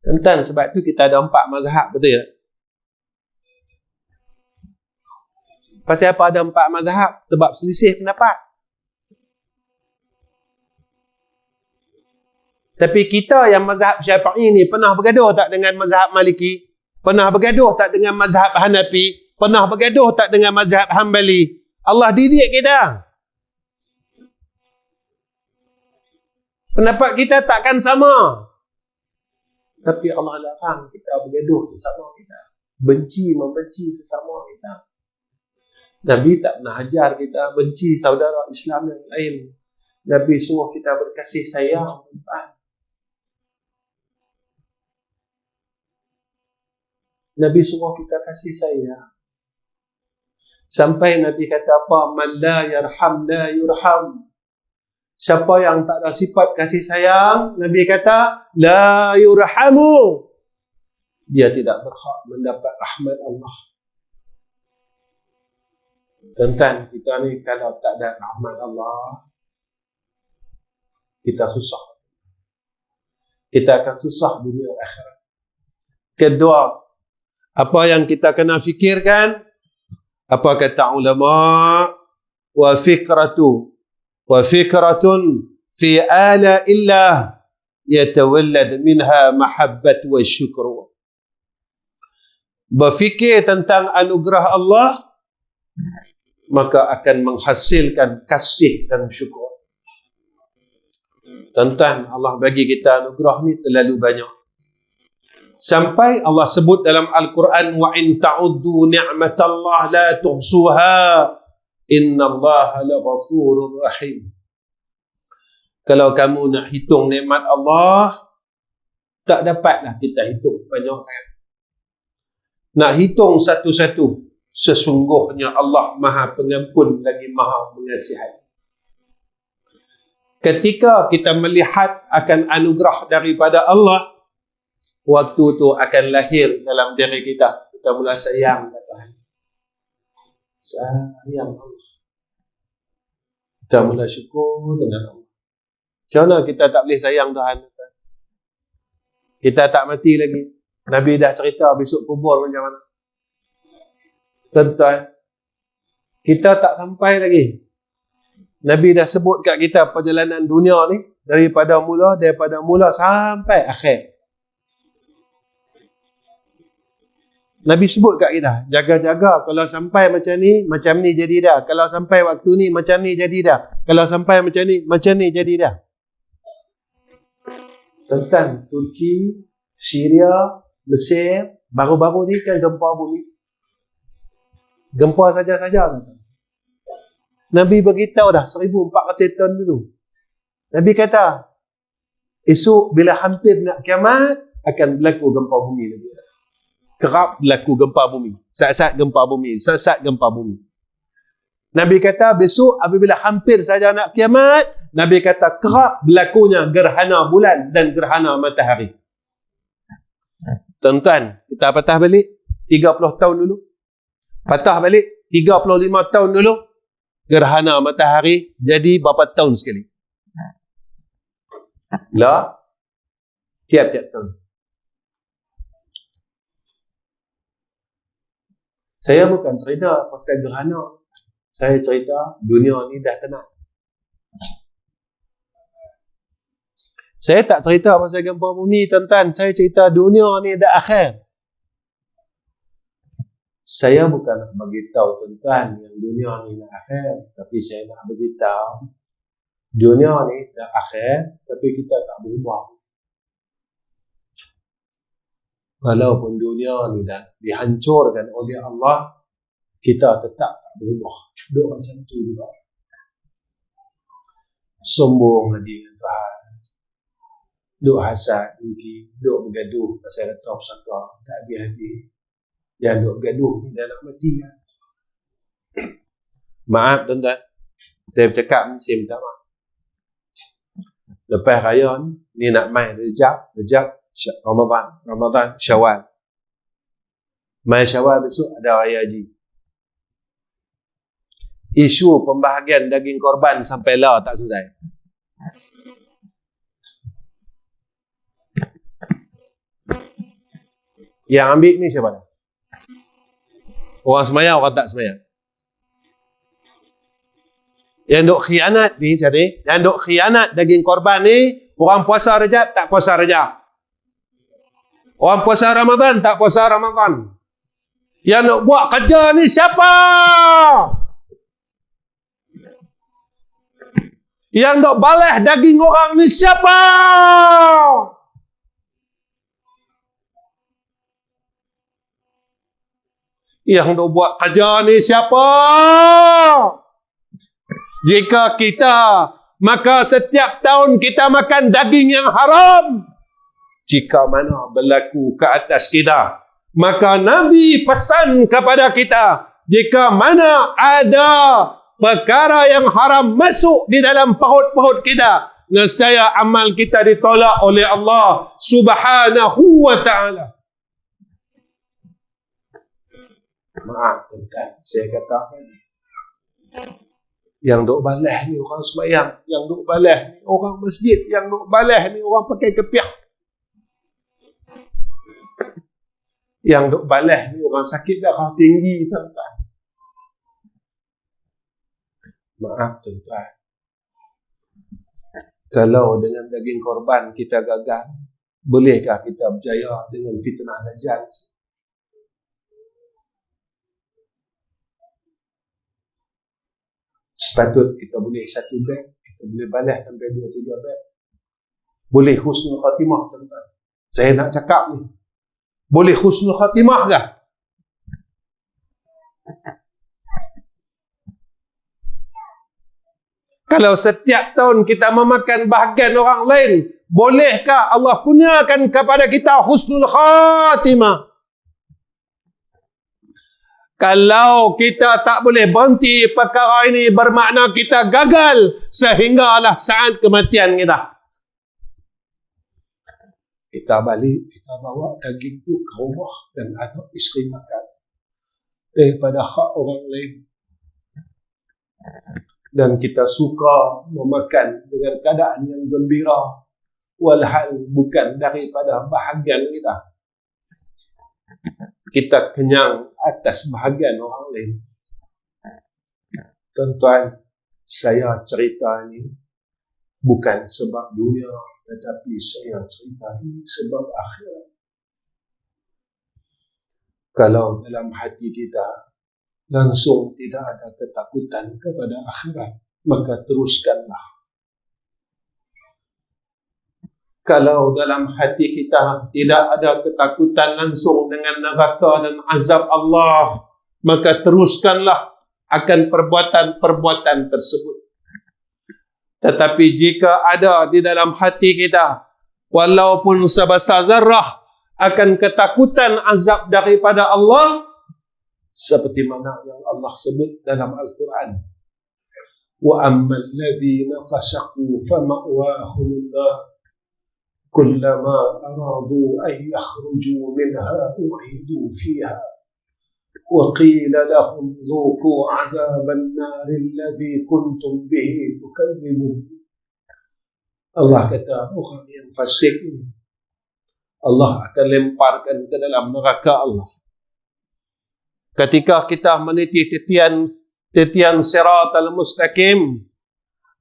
Tuan-tuan, sebab tu kita ada 4 mazhab, betul tak? Pasal apa ada 4 mazhab? Sebab selisih pendapat. Tapi kita yang mazhab Syafi'i ni pernah bergaduh tak dengan mazhab Maliki? Pernah bergaduh tak dengan mazhab Hanafi? Pernah bergaduh tak dengan mazhab Hambali? Allah didik kita. Pendapat kita takkan sama. Tapi Allah larang kita bergaduh sesama kita. Membenci sesama kita. Nabi tak pernah ajar kita benci saudara Islam yang lain. Nabi suruh kita berkasih sayang. Nabi suruh kita kasih sayang. Sampai Nabi kata apa? Man la yarham la yurham. Siapa yang tak ada sifat kasih sayang, Nabi kata, la yurhamu. Dia tidak berhak mendapat rahmat Allah. Tuan-tuan, kita ni kalau tak ada rahmat Allah, kita susah. Kita akan susah dunia akhirat. Kedua, apa yang kita kena fikirkan? Apa kata ulama? Wa fikratun fi ala illah yatawallad minha mahabbat wa syukru. Berfikir tentang anugerah Allah, maka akan menghasilkan kasih dan syukur. Tuan-tuan, Allah bagi kita anugerah ni terlalu banyak. Sampai Allah sebut dalam Al-Quran, wa in ta'uddu ni'matallah la tuhsuha innallaha laghafurur rahim. Kalau kamu nak hitung nikmat Allah, tak dapatlah kita hitung panjang sangat. Nak hitung satu-satu, sesungguhnya Allah Maha Pengampun lagi Maha Mengasihi. Ketika kita melihat akan anugerah daripada Allah, waktu tu akan lahir dalam diri kita. Kita mula sayang kepada Tuhan. Sayang Allah. Kita mula syukur dengan Allah. Macam mana kita tak boleh sayang Tuhan? Kita tak mati lagi. Nabi dah cerita besok kubur macam mana. Tuan-tuan, kita tak sampai lagi. Nabi dah sebut kat kita perjalanan dunia ni daripada mula sampai akhir. Nabi sebut kat kita, jaga-jaga kalau sampai macam ni jadi dah. Kalau sampai waktu ni macam ni jadi dah. Kalau sampai macam ni jadi dah. Tentang Turki, Syria, Mesir, baru-baru ni kan gempa bumi. Gempa saja-saja. Nabi beritahu dah 1400 tahun dulu. Nabi kata, esok bila hampir nak kiamat, akan berlaku gempa bumi lagi. Kerap berlaku gempa bumi. Saat-saat gempa bumi. Saat-saat gempa bumi. Nabi kata besok apabila hampir saja nak kiamat, Nabi kata kerap berlakunya gerhana bulan dan gerhana matahari. Tuan-tuan, kita patah balik 30 tahun dulu. Patah balik 35 tahun dulu. Gerhana matahari jadi berapa tahun sekali? Lah, tiap-tiap tahun. Saya bukan cerita pasal gerhana. Saya cerita dunia ni dah tenang. Saya tak cerita pasal gempa bumi, tuan-tuan. Saya cerita dunia ni dah akhir. Saya bukan nak beritahu tuan-tuan yang dunia ni dah akhir. Tapi saya nak beritahu dunia ni dah akhir, tapi kita tak berubah. Walaupun dunia ni dah dihancurkan oleh Allah, kita tetap tak berubah. Duk macam tu juga. Sombong lagi dengan Tuhan. Duk hasad, duk bergaduh pasal retak-retak, tak habis-habis. Yang duk bergaduh ni dah nak mati kan. Maaf tuan-tuan. Saya bercakap ni, saya minta maaf. Lepas raya ni nak main Rejab, Ramadan, Syawal. Main Syawal besok ada Raya Haji. Isu pembahagian daging korban sampai lah tak selesai. Yang ambil ni siapa? Orang semayang, orang tak semayang. Yang duk khianat ni jadi, yang duk khianat daging korban ni, orang puasa Rejab tak puasa Rejab. Orang puasa Ramadan tak puasa Ramadan. Yang duk buat kerja ni siapa? Yang duk balas daging orang ni siapa? Yang duk buat kerja ni siapa? Jika kita, maka setiap tahun kita makan daging yang haram. Jika mana berlaku ke atas kita, maka Nabi pesan kepada kita, jika mana ada perkara yang haram masuk di dalam perut-perut kita, nescaya amal kita ditolak oleh Allah Subhanahu wa ta'ala. Maaf tuan-tuan, saya katakan yang duk balas ni orang sembahyang, yang duk balas ni orang masjid, yang duk balas ni orang pakai kepiah, yang duk balas ni orang sakit darah tinggi, tuan-tuan. Maaf tuan-tuan, kalau dengan daging korban kita gagal, bolehkah kita berjaya dengan fitnah Dajjal? Sepatut kita boleh satu beg, kita boleh balas sampai 2-3 beg. Boleh husnul khatimah tuan-tuan. Saya nak cakap ni, boleh husnul khatimah ke? Kalau setiap tahun kita memakan bahagian orang lain, bolehkah Allah kurniakan kepada kita husnul khatimah? Kalau kita tak boleh berhenti perkara ini, bermakna kita gagal sehinggalah saat kematian kita. Kita balik, kita bawa daging itu ke rumah dan anak isteri makan daripada hak orang lain. Dan kita suka memakan dengan keadaan yang gembira, walhal bukan daripada bahagian kita. Kita kenyang atas bahagian orang lain. Tuan-tuan, saya cerita ini bukan sebab dunia, tetapi saya cerita ini sebab akhirat. Kalau dalam hati kita langsung tidak ada ketakutan kepada akhirat, maka teruskanlah. Kalau dalam hati kita tidak ada ketakutan langsung dengan neraka dan azab Allah, maka teruskanlah akan perbuatan-perbuatan tersebut. Tetapi jika ada di dalam hati kita walaupun sebesar zarrah, akan ketakutan azab daripada Allah, seperti mana yang Allah sebut dalam Al-Quran. Wa ammal ladzina fasaqu fama'wahum an-nar kullama aradu an yakhruju minha u'idu fiha wa qila lahum dhuqu 'adzaban nar alladhi kuntum bihi tukadzibun. Allah kata orang yang fasik ini Allah akan lemparkan ke dalam neraka Allah. Ketika kita meniti titian siratal mustaqim,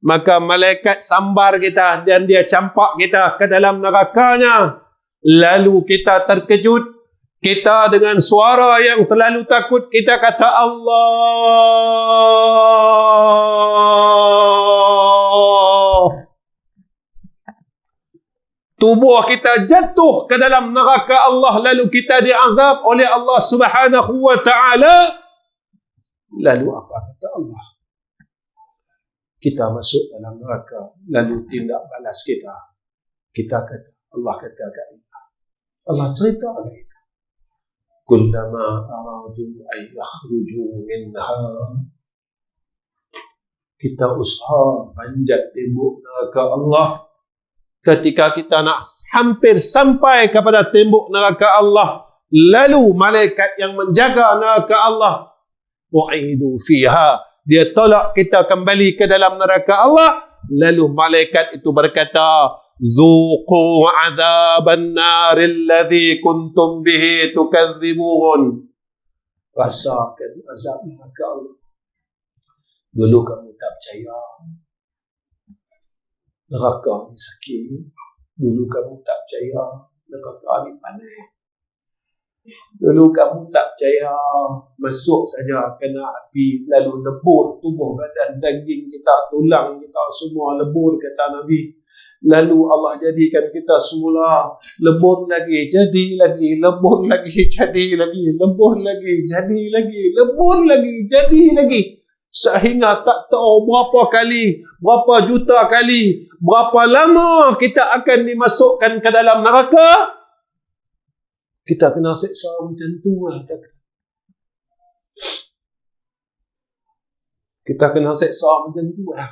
maka malaikat sambar kita dan dia campak kita ke dalam nerakanya. Lalu kita terkejut, kita dengan suara yang terlalu takut, kita kata Allah. Tubuh kita jatuh ke dalam neraka Allah, lalu kita diazab oleh Allah Subhanahu wa ta'ala. Lalu apa kata Allah? Kita masuk dalam neraka, lalu tindak balas kita. Kita kata, Allah kata kat kita. Allah cerita kat kita. Kullama aradu ay yakhruju minha. Kita usaha panjat tembok neraka Allah. Ketika kita nak hampir sampai kepada tembok neraka Allah, lalu malaikat yang menjaga neraka Allah u'idu fiha, dia tolak kita kembali ke dalam neraka Allah. Lalu malaikat itu berkata, zuqu adzaban nar alladhi kuntum bihi tukadzibun. Rasakan azab neraka Allah. Dulu kamu tak percaya neraka ni sakit. Dulu kamu tak percaya neraka ni panas. Dulu kamu tak percaya masuk saja kena api lalu lebur tubuh badan, daging kita, tulang kita semua lebur, kata Nabi. Lalu Allah jadikan kita semula lebur lagi, jadi lagi, lebur lagi, jadi lagi, lebur lagi, jadi lagi, lebur lagi, jadi lagi. Sehingga tak tahu berapa kali, berapa juta kali, berapa lama kita akan dimasukkan ke dalam neraka. Kita kena seksa macam tu lah. Kita kena seksa macam tu lah.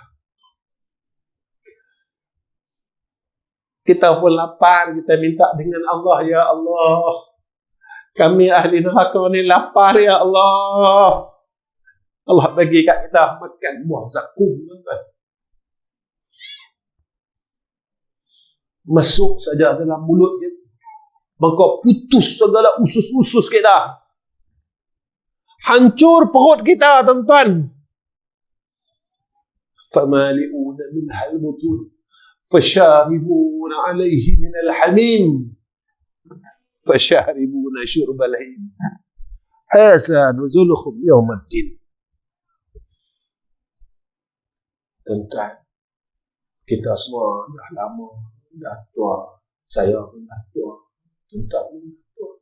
Kita pun lapar, kita minta dengan Allah, ya Allah, kami ahli neraka ni lapar, ya Allah. Allah bagi kat kita makan buah zakum. Masuk saja dalam mulut kita, maka putus segala usus-usus kita. Hancur perut kita, tuan-tuan. فَمَالِئُونَ مِنْهَا الْبُطُونَ فَشَارِبُونَ عَلَيْهِ مِنَ الْحَمِيمِ فَشَارِبُونَ شُرْبَ الْهِيمِ هَذَا نُزُلُهُمْ يَوْمَ الدِّينِ. Tuan-tuan, kita semua dah lama, dah tua. Saya pun dah tua. Tuan-tuan pun dah tua.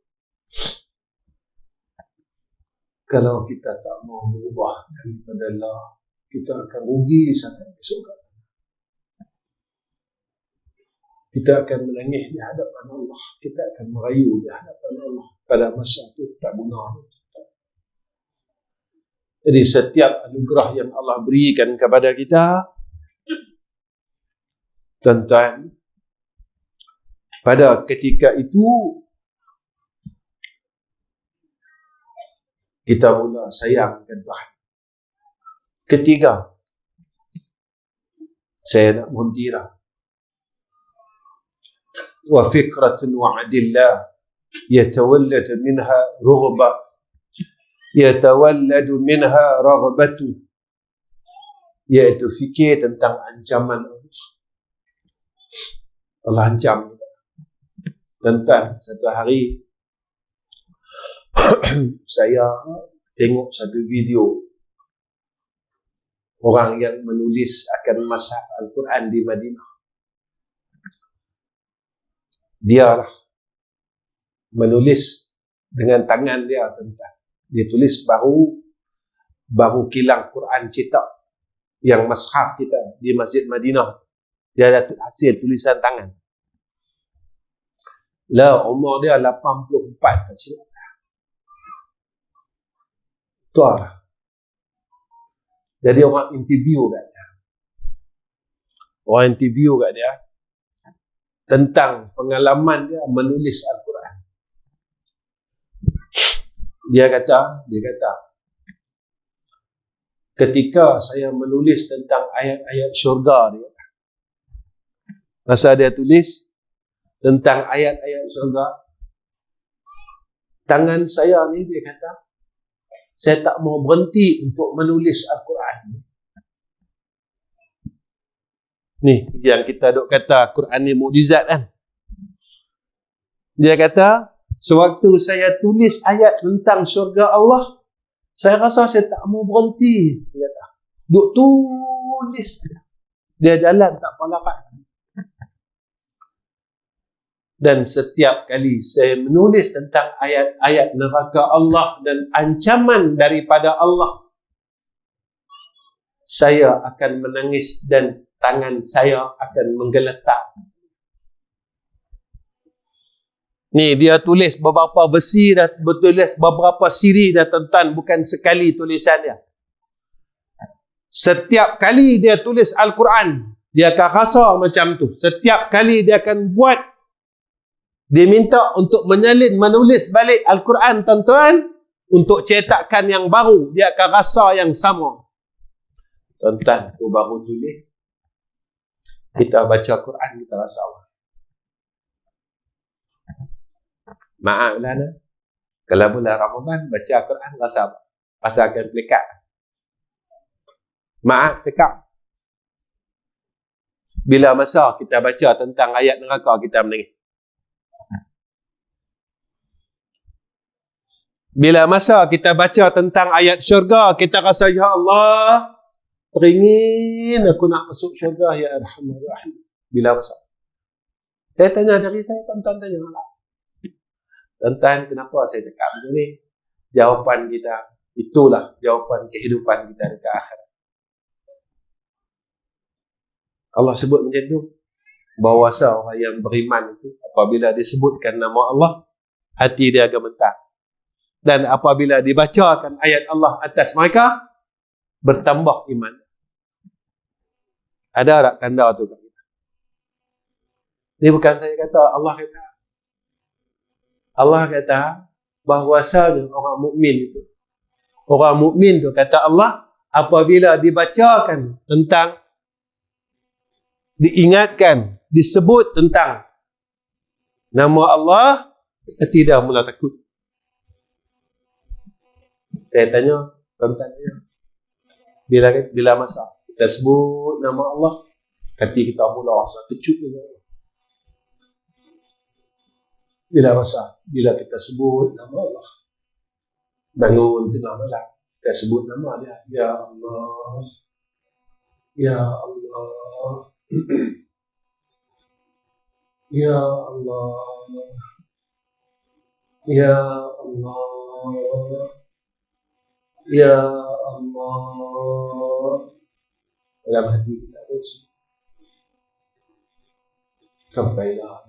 Kalau kita tak mau berubah daripada Allah, kita akan rugi sangat besok kat sana. Kita akan menangis di hadapan Allah. Kita akan merayu di hadapan Allah. Pada masa itu tak guna. Jadi setiap anugerah yang Allah berikan kepada kita, tuan-tuan, pada ketika itu kita mula sayangkan Tuhan. Ketiga, saya nak muntira. Wa fikratun wa adillah yatawallad minha rughbah, yatawallad minha raghbatu, iaitu fikir tentang ancaman Allah. Allah ancam kita. Tuan-tuan, satu hari saya tengok satu video orang yang menulis akan mashaf Al-Quran di Madinah. Dia menulis dengan tangan dia, tuan-tuan. Dia tulis baru kilang Quran cetak yang mashaf kita di Masjid Madinah. Dia ada hasil tulisan tangan. Lah, umur dia 84 tak silap. Tua lah. Jadi orang interview kat dia. Orang interview kat dia tentang pengalaman dia menulis Al-Quran. Dia kata, ketika saya menulis tentang ayat-ayat syurga dia, masa dia tulis tentang ayat-ayat syurga, tangan saya ni, dia kata, saya tak mau berhenti untuk menulis Al-Quran. Ni, yang kita duk kata Quran ni mukjizat kan. Dia kata, sewaktu saya tulis ayat tentang syurga Allah, saya rasa saya tak mau berhenti. Dia kata, duk tulis. Dia jalan tak palakat. Dan setiap kali saya menulis tentang ayat-ayat neraka Allah dan ancaman daripada Allah, saya akan menangis dan tangan saya akan menggeletar. Ni dia tulis beberapa versi dah, bertulis beberapa siri dah tuan-tuan, bukan sekali tulisan dia. Setiap kali dia tulis Al-Quran, dia akan rasa macam tu. Setiap kali dia akan buat, dia minta untuk menulis balik Al-Quran, tuan-tuan, untuk cetakan yang baru, dia akan rasa yang sama. Tuan-tuan, tu baru tulis. Kita baca Quran, kita rasa apa? Maaf lah, kalau bulan Ramadan, baca Quran, rasa apa? Rasa akan pelekat. Maaf cakap. Bila masa kita baca tentang ayat neraka, kita menangis. Bila masa kita baca tentang ayat syurga, kita rasa, ya Allah, teringin aku nak masuk syurga, ya Arhamar Rahim. Bila masa? Saya tanya dari saya, tuan-tuan tanya lah. Tuan-tuan, kenapa saya cakap macam ni? Jawapan kita, itulah jawapan kehidupan kita dekat akhirat. Allah sebut macam tu. Bahawasa orang yang beriman itu, apabila disebutkan nama Allah, hati dia gemetar. Dan apabila dibacakan ayat Allah atas mereka, bertambah iman. Ada tak tanda tu kat kita? Ini bukan saya kata, Allah kata. Allah kata bahawasanya orang mukmin itu. Orang mukmin tu kata Allah, apabila dibacakan tentang, diingatkan, disebut tentang nama Allah, tidak mula takut. Saya tanya, tuan-tuan tanya, bila masa kita sebut nama Allah, hati kita mula rasa kecut juga. Bila masa, bila kita sebut nama Allah, bangun tengah malam, kita sebut nama dia, ya Allah, ya Allah, ya Allah, ya Allah, ya Allah. Dalam hati kita terus sampailah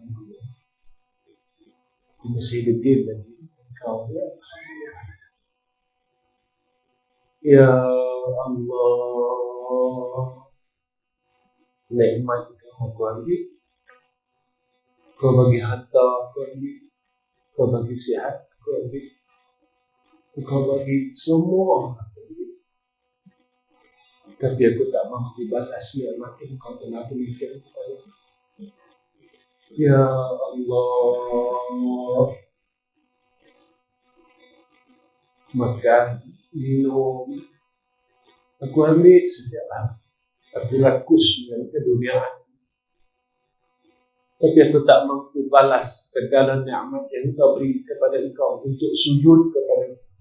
masih degil lagi engkau, ya Allah. Nikmat kau ambil, kau bagi harta, kau ambil, kau bagi sihat, kau ambil, kau bagi semua. Tapi aku tak mampu balas nikmat yang kau telah berikan kepada aku. Ya Allah. Makan, minum, aku ambil setiap hari. Aku rakus dengan keduniaan. Tapi aku tak mampu balas segala nikmat yang kau beri kepada engkau untuk sujud kepada engkau.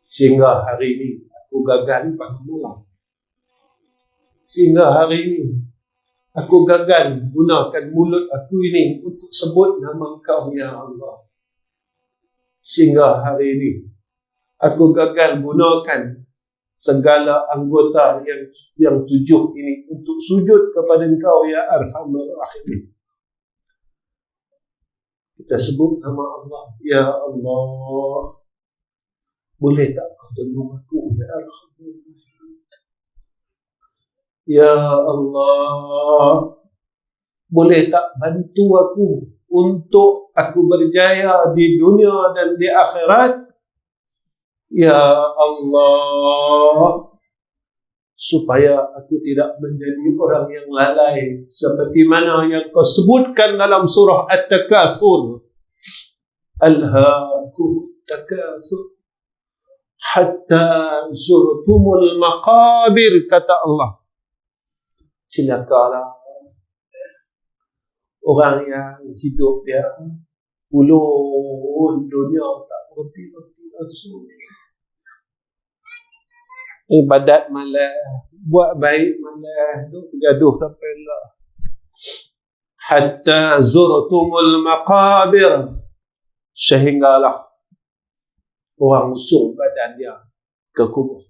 Sehingga hari ini aku gagal bangun malam. Sehingga hari ini aku gagal gunakan mulut aku ini untuk sebut nama engkau, ya Allah. Sehingga hari ini aku gagal gunakan segala anggota yang 7 ini untuk sujud kepada engkau, ya Arhamar Rahimin. Kita sebut nama Allah. Ya Allah, boleh tak kau tolong aku? Ya Alhamdulillah. Ya Allah, boleh tak bantu aku untuk aku berjaya di dunia dan di akhirat? Ya Allah, supaya aku tidak menjadi orang yang lalai seperti mana yang kau sebutkan dalam surah At-Takatsur. Alhaakum takatsur hatta zurtumul maqabir, kata Allah. Celakalah orang yang hidup dia ulun dunia tak berhenti-henti langsung. Ibadat malah, buat baik malah, gaduh sampai Allah. Hatta zurtumul maqabir, sehinggalah orang usung badan dia ke kubur.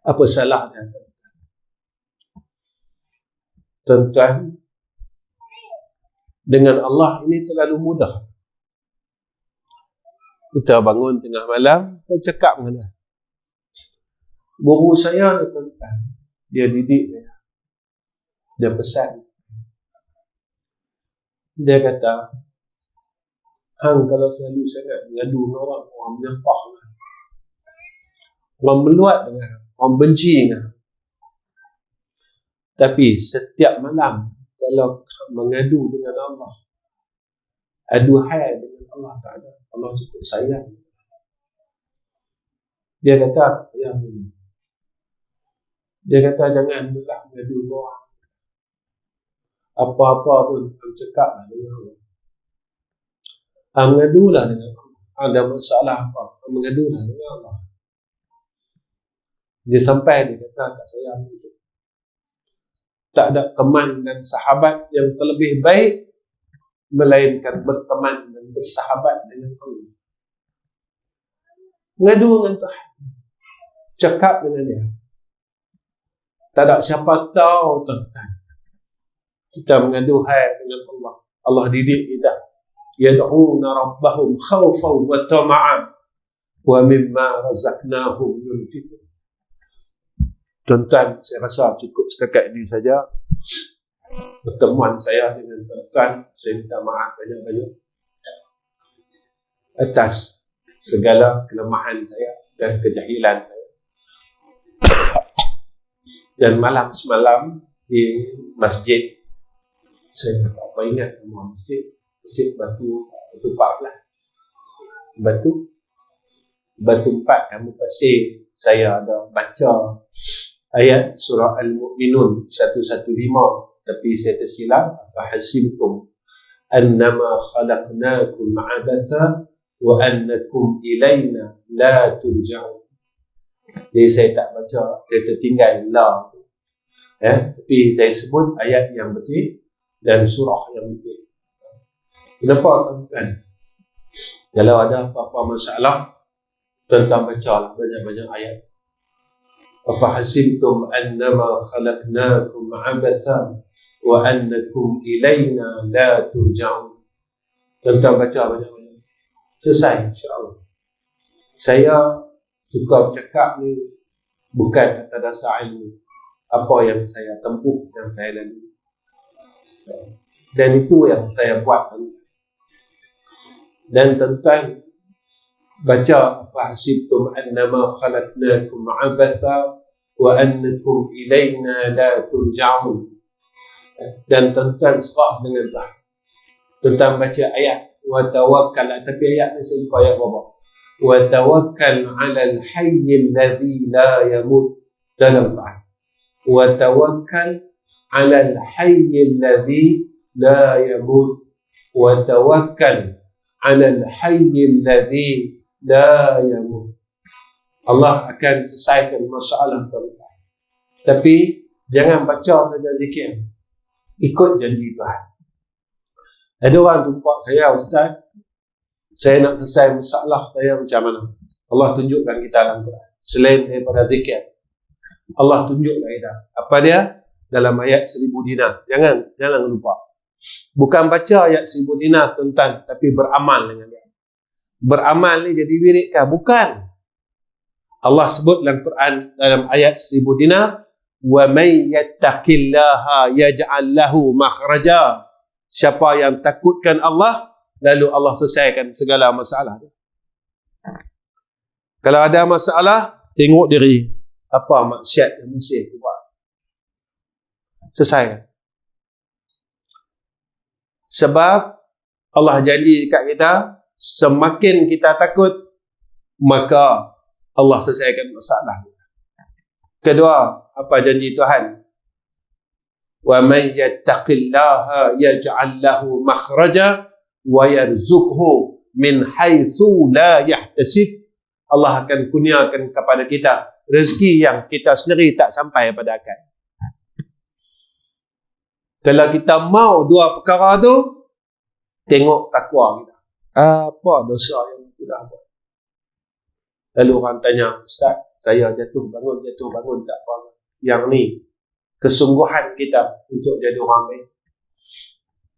Apa salahnya? Tuan-tuan, dengan Allah ini terlalu mudah. Kita bangun tengah malam, kita cakap dengan dia. Guru saya ni tuan-tuan, dia didik saya. Dia pesan. Dia kata, hang kalau selalu sangat mengadu dengan orang menyampah, orang meluat dengan, orang benci dengan. Tapi setiap malam kalau mengadu dengan Allah, aduhai dengan Allah Ta'ala, Allah cukup sayang. Dia kata, sayang ini. Dia kata, janganlah mengadu dengan orang. Apa-apa pun, cakaplah dengan Allah. Mengadulah dengan Allah. Ada masalah apa, mengadulah dengan Allah. Dia sampai, dia kata kat saya, tak ada teman dan sahabat yang terlebih baik melainkan berteman dan bersahabat dengan Allah. Ngadu dengan Tuhan, cakap dengan dia. Tak ada siapa tahu, tuan-tuan, kita mengaduhai dengan Allah. Allah didik kita. Yad'una rabbahum khawfan wa tama'an wa mimma razaqnahum yunfiqun. Tuan-tuan, saya rasa cukup setakat ini saja pertemuan saya dengan tuan-tuan. Saya minta maaf banyak-banyak atas segala kelemahan saya dan kejahilan saya. Dan malam semalam di masjid, saya tak apa ingat nama masjid Batu 14, Batu 4 kamu pasir. Saya ada baca ayat surah Al-Mu'minun 115, tapi saya tersilap. Fahasibtum annama khalaqnakum abatha wa annakum ilayna la turja'un. Jadi saya tak baca, saya tertinggal la. Tapi saya sebut ayat yang betul dan surah yang betul. Kenapa tuan-tuan? Kalau ada apa-apa masalah, tuan-tuan bacalah banyak-banyak ayat. Afahasibtum annama khalaqnakum abatha wa annakum ilayna la turja'un. Tuan-tuan baca banyak-banyak. Selesai, insya-Allah. Saya suka bercakap ni bukan atas dasar ilmu. Apa yang saya tempuh, yang saya lalui. Dan itu yang saya buat. Dan tuan-tuan baca fahasibtum annama khalaqnakum abatha wa annakum ilayna la turja'un. Dan tuan-tuan serah dengan Tuhan. Tuan-tuan baca ayat wa tawakkal, tapi ayat ni saya lupa ayat berapa. Wa tawakkal 'alal hayyil ladzi la yamut, dalam Tuhan. Wa tawakkal 'alal hayyil ladzi la yamut. Wa tawakkal 'alal hayyil ladzi la yamut. Allah akan selesaikan masalah tuan-tuan. Tapi jangan baca saja zikir. Ikut janji Tuhan. Ada orang jumpa saya, Ustaz, saya nak selesai masalah saya macam mana? Allah tunjukkan kita dalam Quran. Selain daripada zikir, Allah tunjukkan kita. Apa dia? Dalam ayat 1000 dinar. Jangan lupa. Bukan baca ayat 1000 dinar tuan-tuan, tapi beramal dengan dia. Beramal ni jadi wirid kah? Bukan. Allah sebut dalam Quran dalam ayat 1000 dinar, wa may yattaqillaha yaj'al lahu makhraja. Siapa yang takutkan Allah, lalu Allah selesaikan segala masalah dia. Kalau ada masalah, tengok diri. Apa maksiat yang mesti buat. Selesai. Sebab Allah janji dekat kita, semakin kita takut, maka Allah selesaikan masalah. Kedua, apa janji Tuhan? Wa may yattaqillaha yaj'al lahu makhraja wa yarzuqhu min haitsu la yahtasib. Allah akan kurniakan kepada kita rezeki yang kita sendiri tak sampai pada akal. Kalau kita mau dua perkara tu, tengok takwa kita. Apa dosa yang kita dah buat? Lalu orang tanya, Ustaz, saya jatuh bangun tak apa. Yang ni, kesungguhan kita untuk jadi orang baik.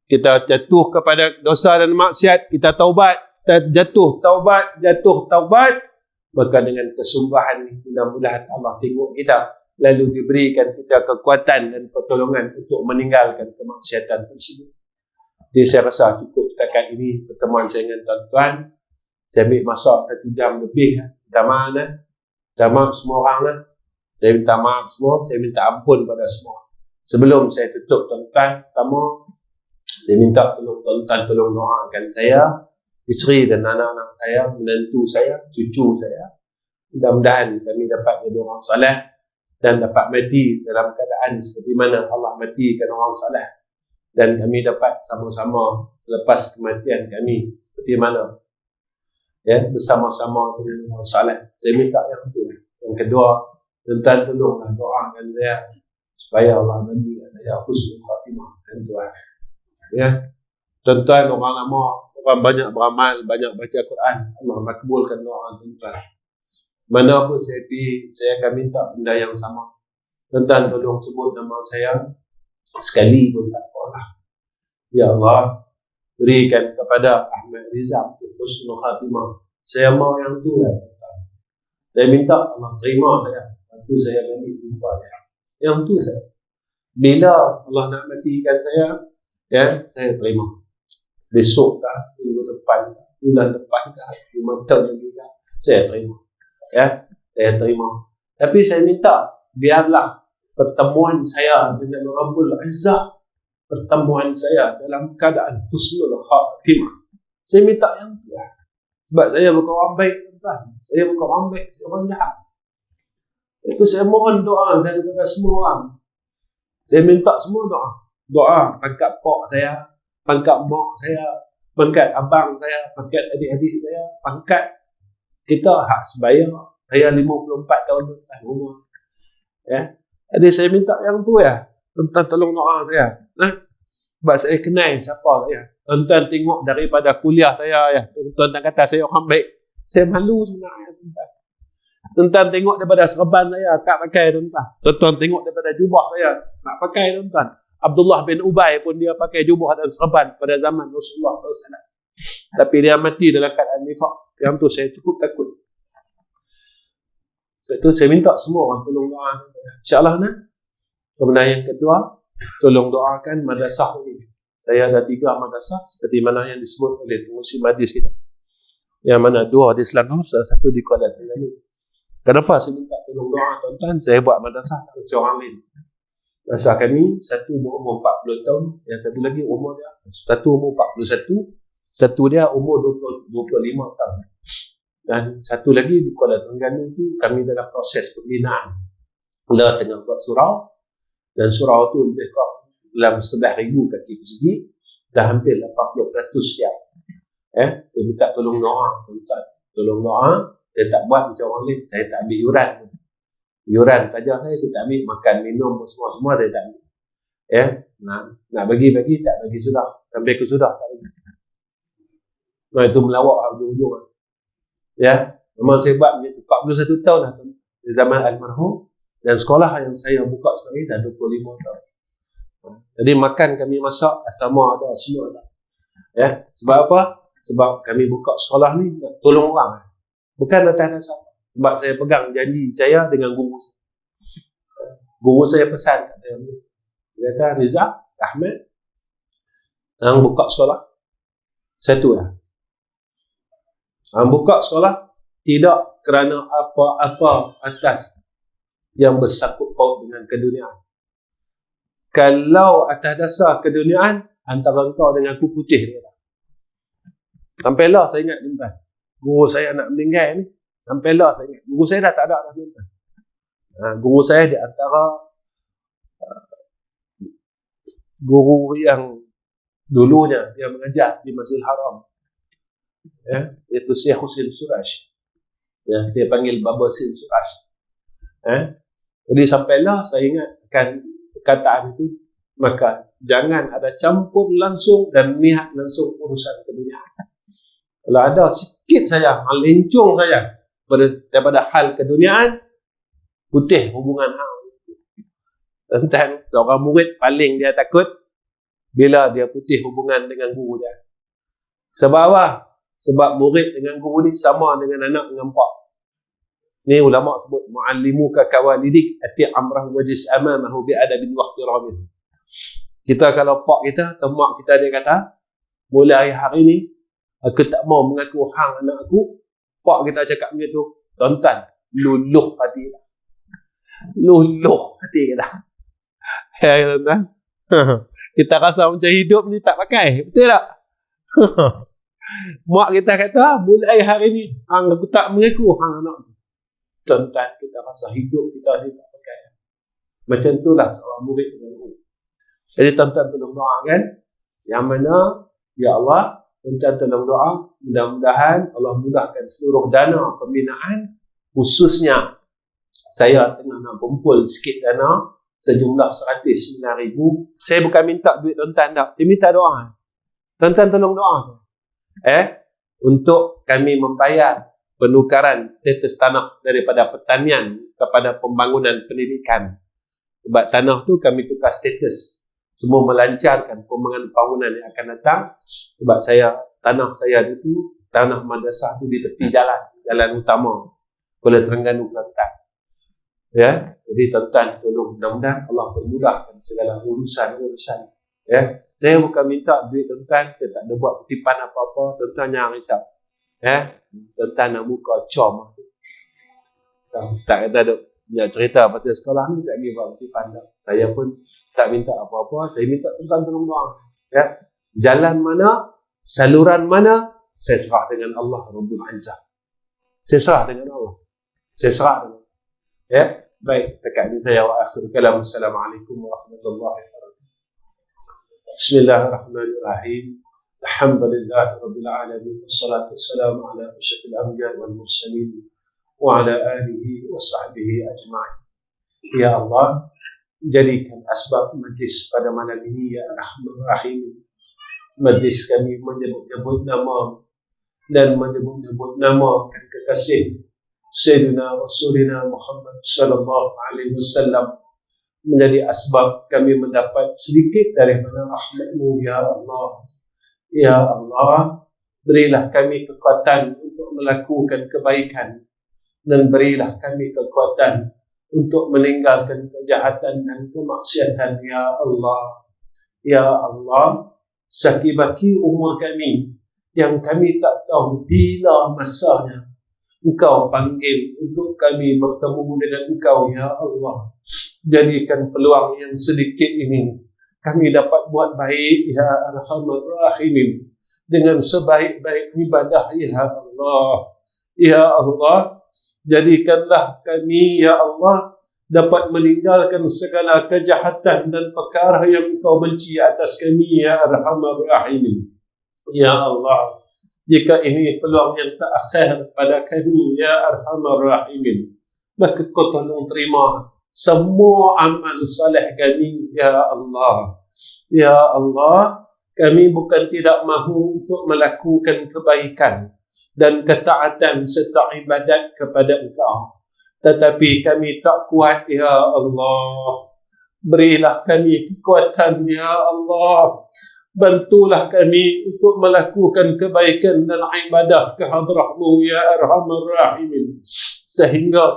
Kita jatuh kepada dosa dan maksiat, kita taubat, kita jatuh taubat, maka dengan kesungguhan ni, mudah-mudahan Allah tengok kita, lalu diberikan kita kekuatan dan pertolongan untuk meninggalkan kemaksiatan tersebut. Jadi saya rasa cukup setakat ini pertemuan saya dengan tuan-tuan. Saya ambil masa 1 jam lebih. Minta maaf semua orang lah. Saya minta maaf semua, saya minta ampun pada semua. Sebelum saya tutup tuan-tuan, pertama saya minta tolong tuan-tuan tolong doakan saya, isteri dan anak-anak saya, menantu saya, cucu saya. Mudah-mudahan kami dapat jadi orang saleh dan dapat mati dalam keadaan seperti mana Allah matikan orang saleh, dan kami dapat sama-sama selepas kematian kami seperti mana bersama-sama dengan orang saleh. Saya minta yang itu. Yang kedua, tuan-tuan tolonglah doakan saya supaya Allah bagi saya husnul khatimah dan Tuhan. Tuan-tuan orang lama, orang banyak beramal, banyak baca Quran, Allah makbulkan doa tuan-tuan. Mana pun saya pergi, saya akan minta benda yang sama. Tuan-tuan tolong sebut nama saya sekali pun tak apalah. Ya Allah, berikan kepada Ahmad Rizal husnul khatimah. Saya mau yang tu ya. Saya minta Allah terima saya. Itu saya bagi jumpa dia. Yang tu saya. Bila Allah nak matikan saya, saya terima. Besok kah, minggu depan kah, bulan depan kah, 5 tahun lagi kah, saya terima. Saya terima. Tapi saya minta biarlah pertemuan saya dengan Rabbul Izzah, pertemuan saya dalam keadaan husnul khatimah. Saya minta yang tu. Sebab saya bukan orang baik, tuan. Saya bukan orang baik, saya orang jahat. Itu saya mohon doa daripada semua orang. Saya minta semua doa. Doa pangkat pak saya, pangkat mak saya, pangkat abang saya, pangkat adik-adik saya, pangkat kita hak sebaya. Saya 54 tahun umur. Jadi saya minta yang tu Tuan-tuan tolong doa saya. Sebab saya kenal siapa saya. Tuan-tuan tengok daripada kuliah saya Tuan-tuan tak kata saya orang baik. Saya malu sebenarnya tuan-tuan. Tuan-tuan tengok daripada serban saya tak pakai tuan-tuan. Tuan-tuan tengok daripada jubah saya tak pakai tuan-tuan. Abdullah bin Ubay pun dia pakai jubah dan serban pada zaman Rasulullah SAW. Tapi dia mati dalam keadaan nifaq. Yang tu saya cukup takut. Sebab tu saya minta semua orang tolong doa. InsyaAllah Kemudian yang kedua, tolong doakan madrasah ini. Saya ada 3 madrasah seperti mana yang disebut oleh pengurusi majlis kita. Yang mana 2 di Selangor, 1 di Kuala Terengganu. Kenapa saya minta tolong doa tuan-tuan? Saya buat madrasah tak macam orang lain. Madrasah kami, 1 umur 40 tahun, yang 1 lagi umur dia, 1 umur 41, 1 dia umur 25 tahun. Dan 1 lagi di Kuala Terengganu itu kami dalam proses pembinaan. Dah tengah buat surau. Dan surau tu lebih kurang dalam 11,000 kaki persegi, dah hampir 80% siap. Saya minta tolong doa tuan-tuan. Tolong doa. Saya tak buat macam orang lain. Saya tak ambil yuran. Yuran pelajar saya tak ambil. Makan, minum, semua saya tak ambil. Nak bagi-bagi, tak bagi sudah. Sampai ke sudah, tak bagi. Itu melawak ujung-ujung. Memang saya buat 41 tahun lah. Di zaman almarhum. Dan sekolah yang saya buka sekarang dah 25 tahun. Jadi makan kami masak, asrama ada, semua ada. Ya, sebab apa? Sebab kami buka sekolah ni nak tolong orang. Bukan atas dasar. Sebab saya pegang janji saya dengan guru saya. Guru saya pesan kat saya. Dia kata, Rizal, Ahmad, hang buka sekolah. Satu lah. Hang buka sekolah tidak kerana apa-apa atas yang bersangkut paut dengan keduniaan. Kalau atas dasar keduniaan, antara kau dengan aku putih dia. Sampailah saya ingat tuan-tuan. Guru saya nak meninggal ni. Sampailah saya ingat. Guru saya dah tak ada dah tuan-tuan. Guru saya di antara guru yang dulunya dia mengajar di Masjidil Haram. Ya, iaitu Syekh Husin Suraj. Ya, saya panggil Baba Husin Suraj. Jadi sampailah saya ingatkan perkataan itu, maka jangan ada campur langsung dan niat langsung urusan keduniaan. Kalau ada sikit saja melencong saja daripada hal keduniaan, putih hubungan hang. Tentang seorang murid paling dia takut bila dia putih hubungan dengan guru dia. Sebab apa? Sebab murid dengan guru ni sama dengan anak dengan pak. Ni ulama sebut muallimuka kawalidik ati amrah wajis amamahu bi adabin wa ihtiramin. Kita kalau pak kita, atau mak kita dia kata, mulai hari ni aku tak mau mengaku hang anak aku. Pak kita cakap begitu, tuan-tuan, luluh hati kita. Luluh hati kita. Ya tuan-tuan. Kita rasa macam hidup ni tak pakai, betul tak? Mak kita kata, mulai hari ni hang aku tak mengaku hang anak aku. Tuan-tuan, kita rasa hidup kita ni tak pakai. Macam itulah seorang murid dengan guru. Jadi tuan-tuan tolong doakan. Yang mana, ya Allah, tuan-tuan tolong doa. Mudah-mudahan Allah mudahkan seluruh dana pembinaan. Khususnya, saya tengah nak kumpul sikit dana. Sejumlah 109,000. Saya bukan minta duit tuan-tuan tak. Saya minta doa. Tuan-tuan tolong doa. Untuk kami membayar penukaran status tanah daripada pertanian kepada pembangunan pendidikan. Sebab tanah tu kami tukar status. Semua melancarkan pembangunan yang akan datang. Sebab tanah saya itu, tanah madrasah tu di tepi jalan utama Kuala Terengganu, Kelantan. Ya, jadi tuan-tuan tolong, mudah-mudahan Allah permudahkan segala urusan. Ya, saya bukan minta duit tuan-tuan, saya tak ada buat kutipan apa-apa, tuan-tuan jangan risau. Ya, tuan-tuan nak buka com. Ustaz kata ada nak cerita pasal sekolah ni, saya pergi buat kutipan tak. Saya pun tak minta apa-apa, saya minta tuan-tuan tolong doa. Ya, jalan mana, saluran mana, saya serah dengan Allah Rabbul Izzah. Saya serah dengan Allah. Saya serah dengan Allah. Ya, baik, setakat ini saya akhir kalam. Assalamualaikum warahmatullahi wabarakatuh. Bismillahirrahmanirrahim. Alhamdulillah Rabbil Alamin. Wassalatu wassalamu ala asyrafil anbiya wal mursalin wa ala alihi wa sahbihi ajma'in. Ya Allah, jadikan asbab majlis pada malam ini ya Rahman Rahim. Majlis kami menyebut-nyebut nama dan menyebut-nyebut nama kekasih Sayyidina Rasulina Muhammad sallallahu alaihi wasallam, menjadi asbab kami mendapat sedikit daripada rahmat-Mu ya Allah. Ya Allah, berilah kami kekuatan untuk melakukan kebaikan dan berilah kami kekuatan untuk meninggalkan kejahatan dan kemaksiatan ya Allah. Ya Allah, sakibaki umur kami yang kami tak tahu bila masanya Engkau panggil untuk kami bertemu dengan Engkau ya Allah. Jadikan peluang yang sedikit ini kami dapat buat baik ya Arhamar Rahimin, dengan sebaik-baik ibadah ya Allah. Ya Allah, jadikanlah kami ya Allah dapat meninggalkan segala kejahatan dan perkara yang Engkau benci atas kami ya Arhamar Rahimin. Ya Allah, jika ini peluang yang tak akhir pada kami ya Arhamar Rahimin, maka Kau tolong terima semua amal saleh kami ya Allah. Ya Allah, kami bukan tidak mahu untuk melakukan kebaikan dan ketaatan serta ibadat kepada Engkau, tetapi kami tak kuat ya Allah. Berilah kami kekuatan, Ya Allah. Bantulah kami untuk melakukan kebaikan dan ibadah ke hadrat-Mu, Ya Arhamar Rahimin. Sehingga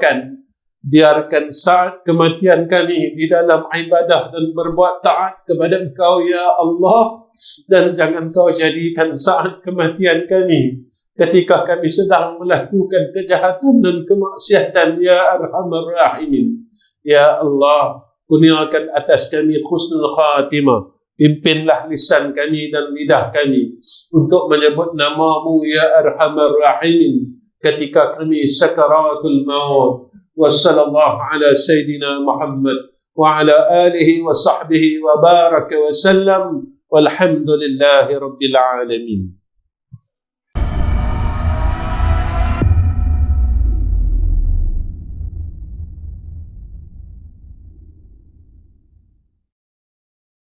biarkan saat kematian kami di dalam ibadah dan berbuat taat kepada Engkau, Ya Allah. Dan jangan Kau jadikan saat kematian kami ketika kami sedang melakukan kejahatan dan kemaksiatan, Ya Arhamar Rahimin. Ya Allah, kurniakan atas kami husnul khatimah. Pimpinlah lisan kami dan lidah kami untuk menyebut nama-Mu, Ya Arhamar Rahimin, ketika kami sakaratul maut. Wa sallallahu ala Sayyidina Muhammad wa ala alihi wa sahbihi wa baraka wa sallam. Walhamdulillahi Rabbil Alamin.